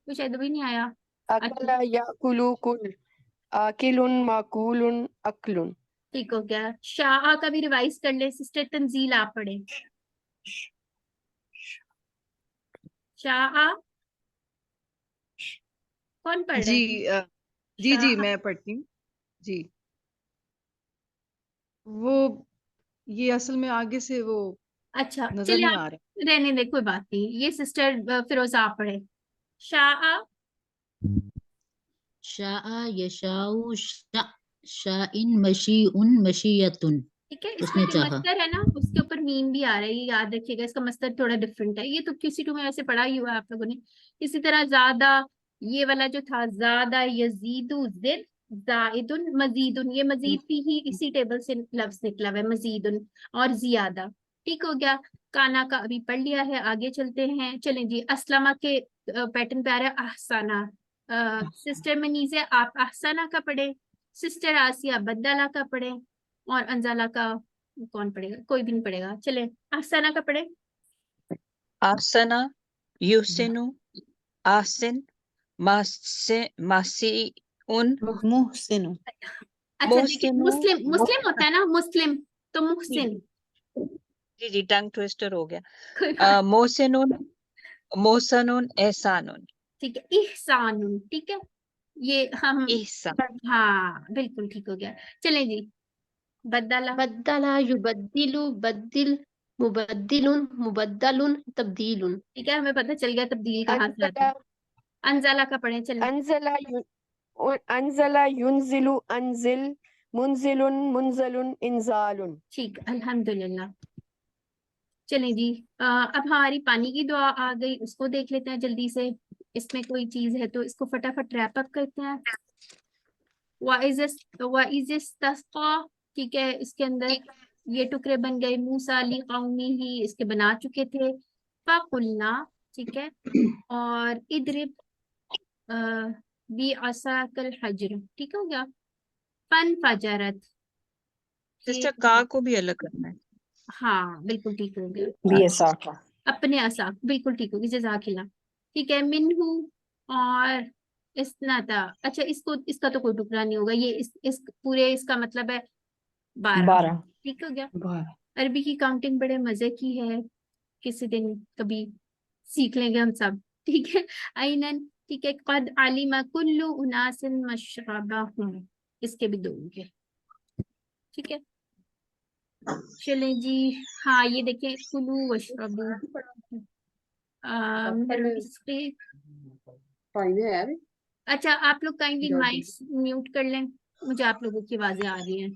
वो शायद अभी नहीं आया। अच्छा अकला याकुलु कुल, आकिलुन माकूलुन अक्लुन। ठीक हो गया, शाह का भी रिवाइज कर ले, सिस्टर तंजील आप पढ़े, शाह कौन पढ़ रहे जी हैं, जी शाह, मैं पढ़ती हूँ जी। वो ये असल में आगे से वो अच्छा नजर चलिए नहीं आप आ रहे। रहने दे, कोई बात नहीं, ये सिस्टर फिरोजा आप पढ़े, शाह, शाआ यशाउ शाइन मशीउन मशीयतुन। ठीक है। इसमें उसने जो चाहा। मस्तर है ना, उसके ऊपर मीम भी आ रहा है, ये याद रखिएगा, इसका मस्तर थोड़ा डिफरेंट है, ये तो QC2 में वैसे पढ़ा ही हुआ है आप लोगों ने। इसी तरह ज्यादा, ये वाला जो था, ज्यादा यजीदु जिद जाइदुन मजीदुन, ये मजीद भी ही इसी टेबल से लफ्ज निकला हुआ है, मजीदुन और जियादा। ठीक हो गया, काना का अभी पढ़ लिया है, आगे चलते हैं। चलें जी, अस्लमा के पैटर्न पे आ रहा है ahsana। सिस्टर मनीजे आप ahsana का पढ़े, सिस्टर आसिया बदला का पढ़े, और अंजाला का कौन पढ़ेगा, कोई भी नहीं पढ़ेगा। चले ahsana का पढ़े, आसना युसिनु आसिन मासीउन मुहसिनु। अच्छा देखिए, मोहसिनु मुस्लिम मुस्लिम होता है ना, मुस्लिम तो मुहसिन, जी जी टंग ट्विस्टर हो कोई गया। बात, मोहसिनुन मोहसनुन एहसानुन। ठीक है, इहसानुन, ठीक है, ये हम, ihsan हाँ बिल्कुल ठीक हो गया। चले जी, बदला, बद्दला युबद्दिलु बद्दिल मुबद्दिलुन, मुबद्दलुन, तब्दीलुन। ठीक है, हमें पता चल गया तब्दील कहाँ से आता है। अंजला अनजाला का पढ़े चले। अंजला युनजिलु अंजिल, मुंजिलुन मुंजलुन इंजालुन। ठीक, अल्हम्दुलिल्लाह। चलें जी, अब हमारी पानी की दुआ आ गई, उसको देख लेते हैं जल्दी से। इसमें कोई चीज है तो इसको फटाफट रैप अप करते हैं। वाइज़िस्तस्क़ा, ठीक है, इसके अंदर ये टुकड़े बन गए। मूसा ली कौमिही, इसके बना चुके थे। फ़क़ुलना, ठीक है, और इद्रिब बी असाकल हजर, ठीक हो गया। फन फजरत, सिस्टर का को भी अलग करना है। हाँ बिल्कुल ठीक हो गया। बी असा का, अपने असा, बिल्कुल ठीक होगी, जज़ाकिल्लाह। ठीक है, मिन्हु और इस्नाता, अच्छा इसको, इसका तो कोई टुकड़ा नहीं होगा, ये इस पूरे इसका मतलब है 12। 12। ठीक हो गया। 12। अरबी की काउंटिंग बड़े मजे की है, किसी दिन कभी सीख लेंगे हम सब। ठीक है, आइनन, ठीक है, कद आलिमा कुल्लु उनासिन मशरबहुम, इसके भी 2 होंगे। ठीक है, चलें जी। हाँ ये देखिए, कुलू वशरबू, अच्छा आप लोग काइंडली माइक्स म्यूट कर लें, मुझे आप लोगों की आवाजें आ रही हैं।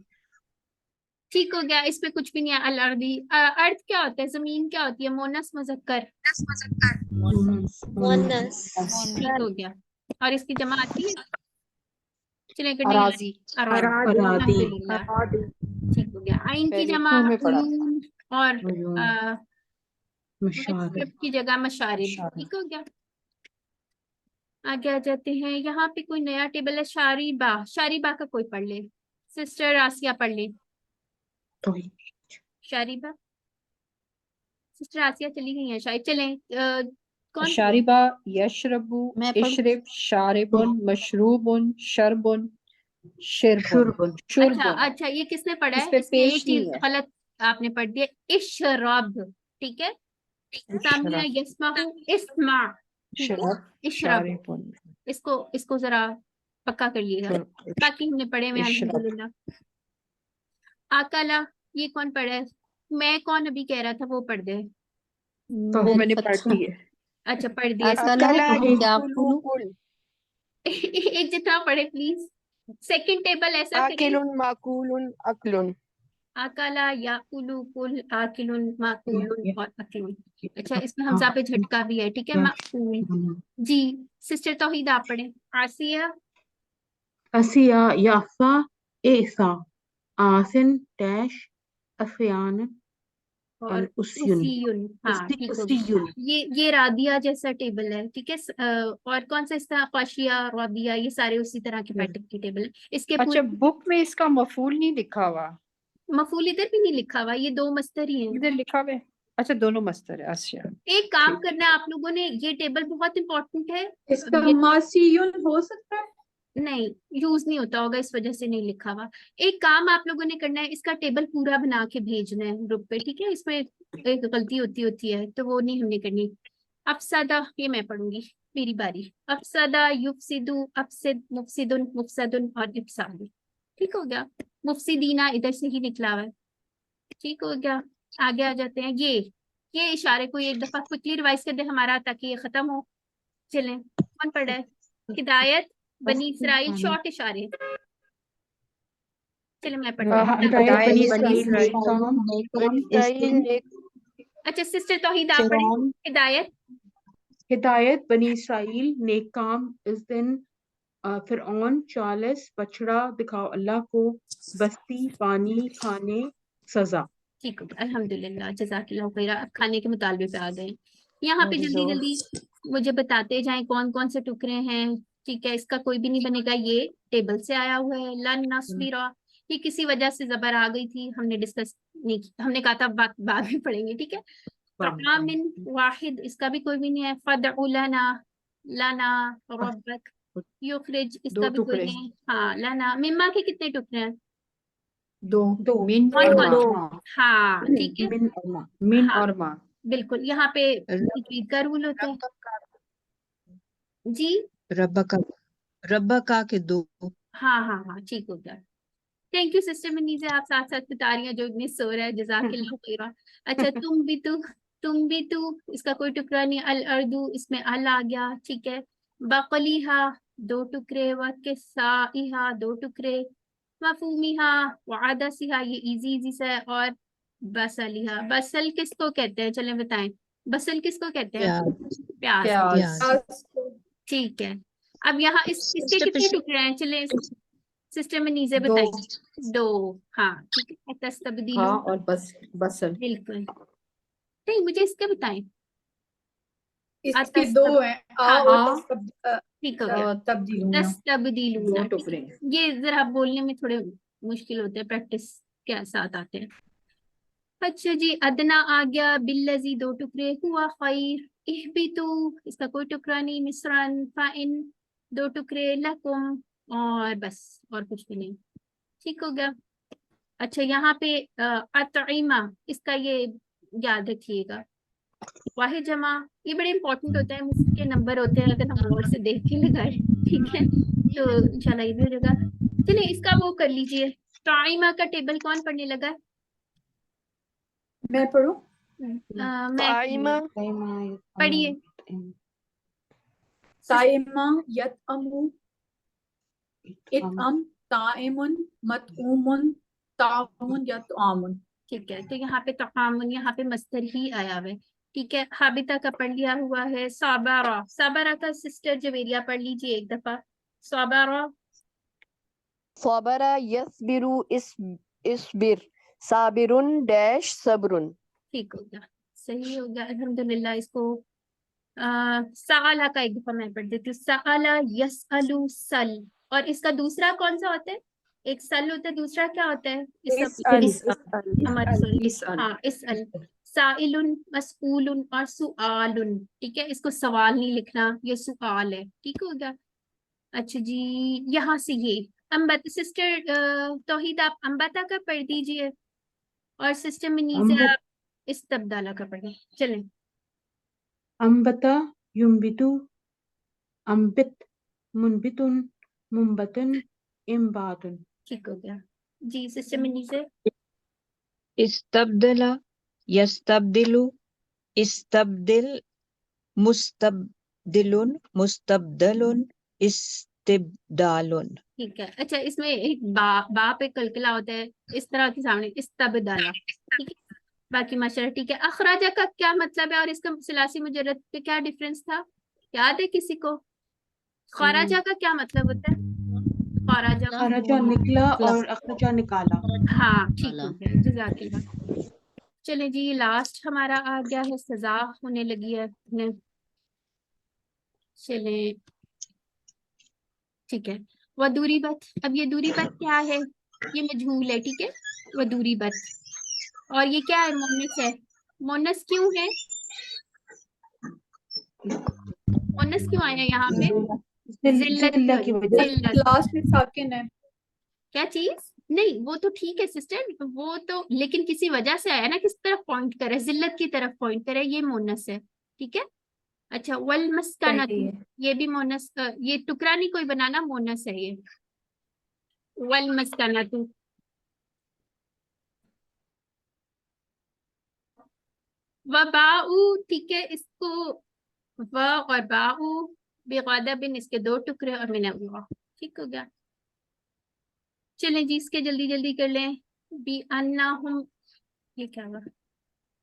ठीक हो गया, इसमें कुछ भी नहीं है। अल-अर्दी, अर्थ क्या होता है, जमीन क्या होती है, मोनस मुजक्कर। मुअन्नस, ठीक हो गया, और इसकी जमा आती है। चलें करने अराजी, अल्हम्दुलिल्लाह, ठीक हो गया। आइन की जमा स्कूल में पढ़ा था। उयून, और मशारिब। की जगह मशारिब। ठीक हो गया, आगे आ जाते हैं। यहाँ पे कोई नया टेबल है, शारीबा, शारीबा का कोई पढ़ ले। सिस्टर आसिया पढ़ ले। शारीबा, सिस्टर आसिया चली गई है शायद। चलें, कौन शारिबा, यशरबु, इशरिब, शारिबुन, मशरूबुन, शरबुन, शिरबुन, अच्छा शुरबुन। अच्छा, ये किसने पढ़ा इस है, पे इसमें एक पेश चीज नहीं है। गलत आपने पढ़ दिया, इशरब। ठीक है, सामने यस्माहु इस्मा, ठीक है, इशरब। शारिबुन, इसको जरा पक्का कर लिएगा, बाकी हमने पढ़े हुए हैं इशरब। अल्हम्दुलिल्लाह। आकला, ये कौन पढ़ा है, मैं कौन अभी कह रहा था वो पढ़ दे। वो मैंने पढ़ दी है। अच्छा पढ़ दिया। एक जितना पढ़े प्लीज। सेकंड टेबल ऐसा करिए, आकिलुन माकूलुन अक्लुन। आकला याकुलु कुल आकिलुन माकुलुन और अक्लुन। अच्छा इसमें हमजा पे झटका भी है, ठीक है, माकुल। जी, सिस्टर तौहीद आप पढ़े। आसिया, असिया, याफा, एसा, आसिन, डैश, अफयान और उस्युन। उसीयुन। हाँ ठीक हो गया। उस्युन। ये रादिया जैसा टेबल है, ठीक है। और कौन सा इसका, काशिया, रादिया, ये सारे उसी तरह के पैटर्न की टेबल है। इसके अच्छा, पूरे बुक में इसका मफूल नहीं लिखा हुआ। मफूल इधर भी नहीं लिखा हुआ, ये 2 मस्तर ही हैं। इधर लिखा हुआ है। अच्छा, दोनों मस्तर है। अच्छा, एक काम करना है आप लोगों ने, ये टेबल बहुत इंपॉर्टेंट है। इसका ये मासीयुन हो सकता है, नहीं यूज नहीं होता होगा, इस वजह से नहीं लिखा हुआ। एक काम आप लोगों ने करना है, इसका टेबल पूरा बना के भेजना है ग्रुप पे, ठीक है। इसमें एक गलती होती है तो वो नहीं हमने करनी। अफसदा, ये मैं पढ़ूंगी, मेरी बारी। अफसदा, युफसिदु, अफसिद, मुफसिदुन, मुफसदुन और इफसाद। ठीक हो गया। मुफसिदीना इधर से ही निकला हुआ है। ठीक हो गया, आगे आ जाते हैं। ये इशारे को एक दफा क्विकली रिवाइज कर दे हमारा, ताकि ये खत्म हो। चलें, कौन पढ़ा है। हिदायत, बनी इसराइल, शॉर्ट इशारे। चले मैं पढ़ती हूँ। हिदायत बनी इसराइल, अच्छा सिस्टर तौहीद आप पढ़े। हिदायत, हिदायत बनी इसराइल, नेक काम इस दिन, फिरऔन, 40 बछड़ा दिखाओ अल्लाह को, बस्ती, पानी, खाने, सजा। ठीक हो गया, अल्हम्दुलिल्लाह, जज़ाकल्लाह खैरा। अब खाने के मुतालबे पे आ गए। यहाँ पे जल्दी जल्दी मुझे बताते जाएं कौन कौन से टुकड़े हैं। ठीक है, इसका कोई भी नहीं बनेगा, ये टेबल से आया हुआ है। लन नस्बिरा, ये किसी वजह से जबर आ गई थी, हमने डिस्कस नहीं की, हमने कहा था बाद में पढ़ेंगे, ठीक है। तामिन वाहिद, इसका भी कोई भी नहीं है। फदउ लना, लना रब्बक, युखरिज, इसका भी कोई नहीं है। हाँ लना। मिम्मा के कितने टुकड़े हैं, 2 मिन कौन और कौन। माँ। हाँ ठीक है, मिन हाँ और माँ। बिल्कुल, यहाँ पे तजवीद का रूल होता है जी। रब्बका के 2। हाँ हाँ हाँ ठीक हो गया। थैंक यू सिस्टर मनीज़ा, आप साथ साथ बता रही हैं जो इतनी सो रहा है, जज़ाकल्लाह खैरा। अच्छा, तुम भी तू, इसका कोई टुकड़ा नहीं, अल अर्दू, इसमें अल आ गया, ठीक है। बकलीहा 2 टुकड़े, व किस्साइहा 2 टुकड़े, मफूमिहा व आदसिहा, ये इजी सा है, और बसलिहा, बसल किसको कहते हैं, चलें बताएं, बसल किसको कहते हैं? प्याज। प्याज। ठीक है। अब यहाँ इसके सिस्टर कितने पिछले टुकड़े हैं, चले सिस्टर मनीज़ा दो। बताइए। 2, हाँ ठीक है। तस्तबदीलू, हाँ, और बसल। बिल्कुल। नहीं, मुझे इसके बताएं। इसके 2 हैं, हाँ और ठीक हो गया, तब्दीलूना। तस्तबदीलूना, 2 टुकड़े। ये जरा बोलने में थोड़े मुश्किल होते हैं, प्रैक्टिस के साथ आते हैं। अच्छा जी, अदना आ गया, बिल्लजी 2 टुकड़े, हुआ खैर, इहबितू, इसका कोई टुकड़ा नहीं, मिस्रन फाइन 2 टुकड़े, लकुम, और बस, और कुछ भी नहीं, ठीक हो गया। अच्छा, यहाँ पे अतइमा, इसका ये याद रखिएगा, वाहिद जमा, ये बड़े इंपॉर्टेंट होता है, मुझके नंबर होते हैं अगर हम गौर से देख के लगाए, ठीक है, तो इंशाल्लाह ये भी हो जाएगा। चलिए, इसका वो कर लीजिए, ताइमा का टेबल कौन पढ़ने लगा है? मैं पढ़ूं? ताइमा पढ़िए। ताइमा यतअमु, इतअम, ताइमुन, मतऊमुन, ताउमुन, यतआमुन। ठीक है, तो यहाँ पे तकामुन, यहाँ पे मस्तर ही आया हुआ है, ठीक है। हाबिता का पढ़ लिया हुआ है। साबारा, साबारा का सिस्टर जवेरिया पढ़ लीजिए एक दफा। साबारा, सबरा यस्बिरु इसबिर, साबिरुन डैश सब्रुन। ठीक हो गया, सही हो गया, अल्हम्दुलिल्लाह। इसको साला का एक दफा मैं पढ़ देती हूँ। साला यसअलु सल, और इसका दूसरा कौन सा होता है? एक सल होता है, दूसरा क्या होता है? हमारे सॉरी, हाँ इसअल। साइलुन, मसऊलुन और सुआलुन, ठीक है, इसको सवाल नहीं लिखना, ये सुआल है, ठीक हो गया। अच्छा जी, यहाँ से ये अम्बत, सिस्टर तौहीद आप अम्बता का पढ़ दीजिए, और सिस्टर मनीज़ा इस तब्दाला का पढ़े, चलें। अम्बता युम्बितु, अम्बित, मुनबितुन, मुम्बतुन, इम्बातुन। ठीक हो गया जी। सिस्टर मनीज़ा, इस्तब्दला, यस्तब्दिलु, इस्तब्दिल, मुस्तब्दिलुन, मुस्तब्दलुन, इस्तिब्दालुन। ठीक है। अच्छा, इसमें एक बा पे कलकला होता है, इस तरह के सामने इस्तबदाला, ठीक है। बाकी माशाल्लाह ठीक है। अखराजा का क्या मतलब है और इसका सिलासी मुजर्रद पे क्या डिफरेंस था, याद है किसी को? खराजा का क्या मतलब होता है? खराजा, खराजा निकला और अखराजा निकाला। हाँ ठीक हो गया, जज़ाकल्लाह। चले जी, लास्ट हमारा आ गया है, सजा होने लगी है अपने, चले ठीक है। वदूरी बत, अब ये दूरी बत क्या है? ये मजहूल है, ठीक है, वदूरी बत। और ये क्या है? मोनस है। मोनस क्यों है? मोनस क्यों आया यहाँ पे? जिल्लत की वजह से। लास्ट में साकिन है। क्या चीज? नहीं, वो तो ठीक है सिस्टर, वो तो लेकिन किसी वजह से आया ना, किस तरफ पॉइंट करे? जिल्लत की तरफ पॉइंट करे, ये मोनस है, ठीक है। अच्छा, वल मस्काना, ये भी मोनस, ये टुकड़ा नहीं कोई बनाना, मोनस है ये। वल मस्काना तू, व बाऊ, ठीक है, इसको व और बाऊ बेगादा बिन, इसके 2 टुकड़े, और मैंने ठीक हो गया। चलें जी, इसके जल्दी जल्दी कर लें। बी अन्ना हम, ये क्या हुआ?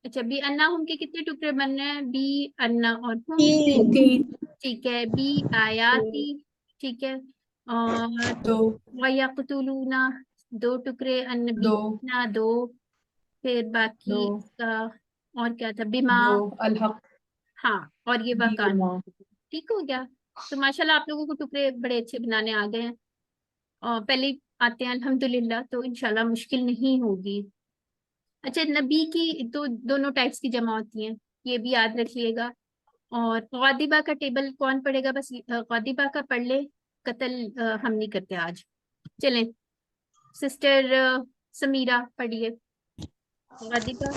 अच्छा, बी अन्ना हम के कितने टुकड़े बनने हैं? बी अन्ना और हम 3, ठीक है। बी आयाती, ठीक है, और 2, वयक़तुलूना 2 टुकड़े, अन्नबीना 2, फिर बाकी इसका और क्या था? बिमा, अलहक, हाँ, और ये वकान, ठीक हो गया। तो माशाल्लाह आप लोगों को टुकड़े बड़े अच्छे बनाने आ गए हैं, और पहले आते हैं अल्हम्दुलिल्लाह, तो इंशाल्लाह मुश्किल नहीं होगी। अच्छा, नबी की तो दोनों टाइप्स की जमा होती हैं, ये भी याद रखिएगा। और गादिबा का टेबल कौन पढ़ेगा? बस गादिबा का पढ़ ले, कत्ल हम नहीं करते आज। चलें, सिस्टर समीरा पढ़िए गादिबा।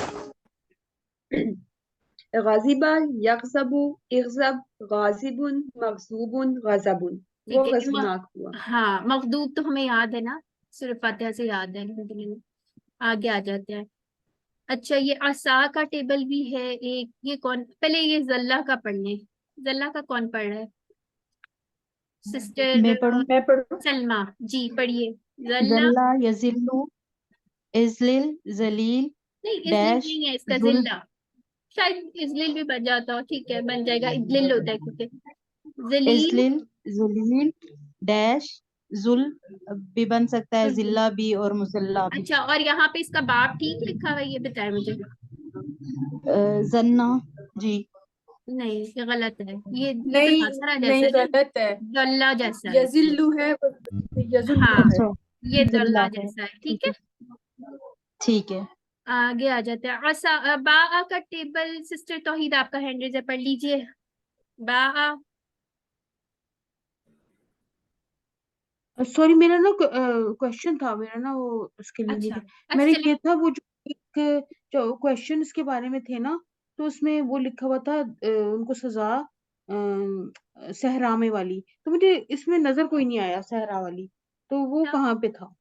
गाजिबा, यगज़बु, इग़ज़ब, गाजिबुन, मग़ज़ूबुन, गज़बुन। वो ठीक है, गज़बनाक हुआ। हाँ, मगदूब तो हमें याद है ना, सूरह फातिहा से याद है अल्हम्दुलिल्लाह। आगे आ जाते हैं। अच्छा, ये असा का टेबल भी है एक। ये कौन, पहले ये जल्ला का पढ़ लें। जल्ला का कौन पढ़ रहा है? सिस्टर मैं पढ़ूं? मैं पढ़ूं? सलमा जी पढ़िए। जल्ला जल्ला यजिल्लु इजलिल जलील नहीं, इजलिल डैश नहीं है इसका, जुल जिल्ला। शायद इजलिल भी बन जाता हो, ठीक है बन जाएगा। इजलिल होता है क्योंकि जलील। इजलिल जलील डैश जुल भी बन सकता है, जिल्ला भी और मुसल्ला भी। अच्छा, और यहाँ पे इसका बाप ठीक लिखा हुआ है, ये बताए मुझे। जन्ना जी नहीं, ये गलत है। ये नहीं तो नासरा जैसा नहीं, है, गलत है। जल्ला जैसा है। यजिल्लु है, यजुल्लु हाँ, है। ये जिल्ला जल्ला है, जैसा है, ठीक है। ठीक है। आगे आ जाते हैं। बा का टेबल सिस्टर तौहीद आपका हैंड रेज़र पढ़ लीजिए। बा। सॉरी, मेरा ना क्वेश्चन था, मेरा ना वो उसके लिए नहीं अच्छा था। मैंने चलिए। किया था वो जो एक जो क्वेश्चन के बारे में थे ना, तो उसमें वो लिखा हुआ था उनको सजा सहरा में वाली, तो मुझे इसमें नजर कोई नहीं आया सहरा वाली, तो वो कहाँ पे था?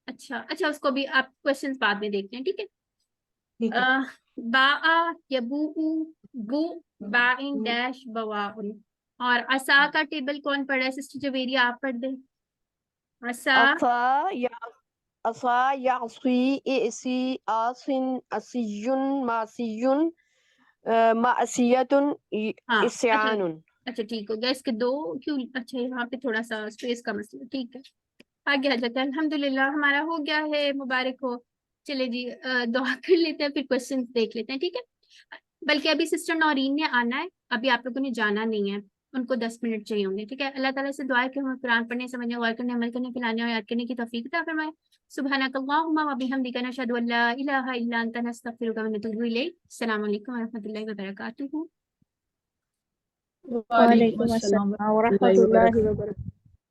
अच्छा, उसको भी आप क्वेश्चंस बाद में देखते हैं, ठीक है। ठीक है। बा यबू बू बाइन डैश बवाउन। और असा का टेबल कौन पढ़ रहा है? सिस्टर जवेरिया आप पढ़ दें। असा असा यासी इसी आसिन असियुन मासियुन मासियतुन हाँ इस्यानुन। अच्छा ठीक हो गया। इसके दो क्यों? अच्छा, यहाँ पे थोड़ा सा स्पेस का मसला, ठीक है। आगे आ जाता है। अल्हम्दुलिल्लाह हमारा हो गया है, मुबारक हो। चले जी, दुआ कर लेते हैं, फिर क्वेश्चन देख लेते हैं, ठीक है। बल्कि अभी सिस्टर नौरीन ने आना है, अभी आप लोगों ने जाना नहीं है। उनको 10 मिनट चाहिए होंगे, ठीक है। अल्लाह ताला से दुआ है कि हमें कुरान पढ़ने, समझने, गौर करने, अमल करने, खिलाने और याद करने की तौफीक अता फरमाए। सुब्हानकल्लाहुम्मा व बिहम्दिका नशहदु अल्ला इलाहा इल्ला अंता नस्तगफिरुका व नतूबु इलैक। अस्सलामु अलैकुम व रहमतुल्लाहि व बरकातुहू। वालेकुम अस्सलाम व रहमतुल्लाहि व बरकातुहू।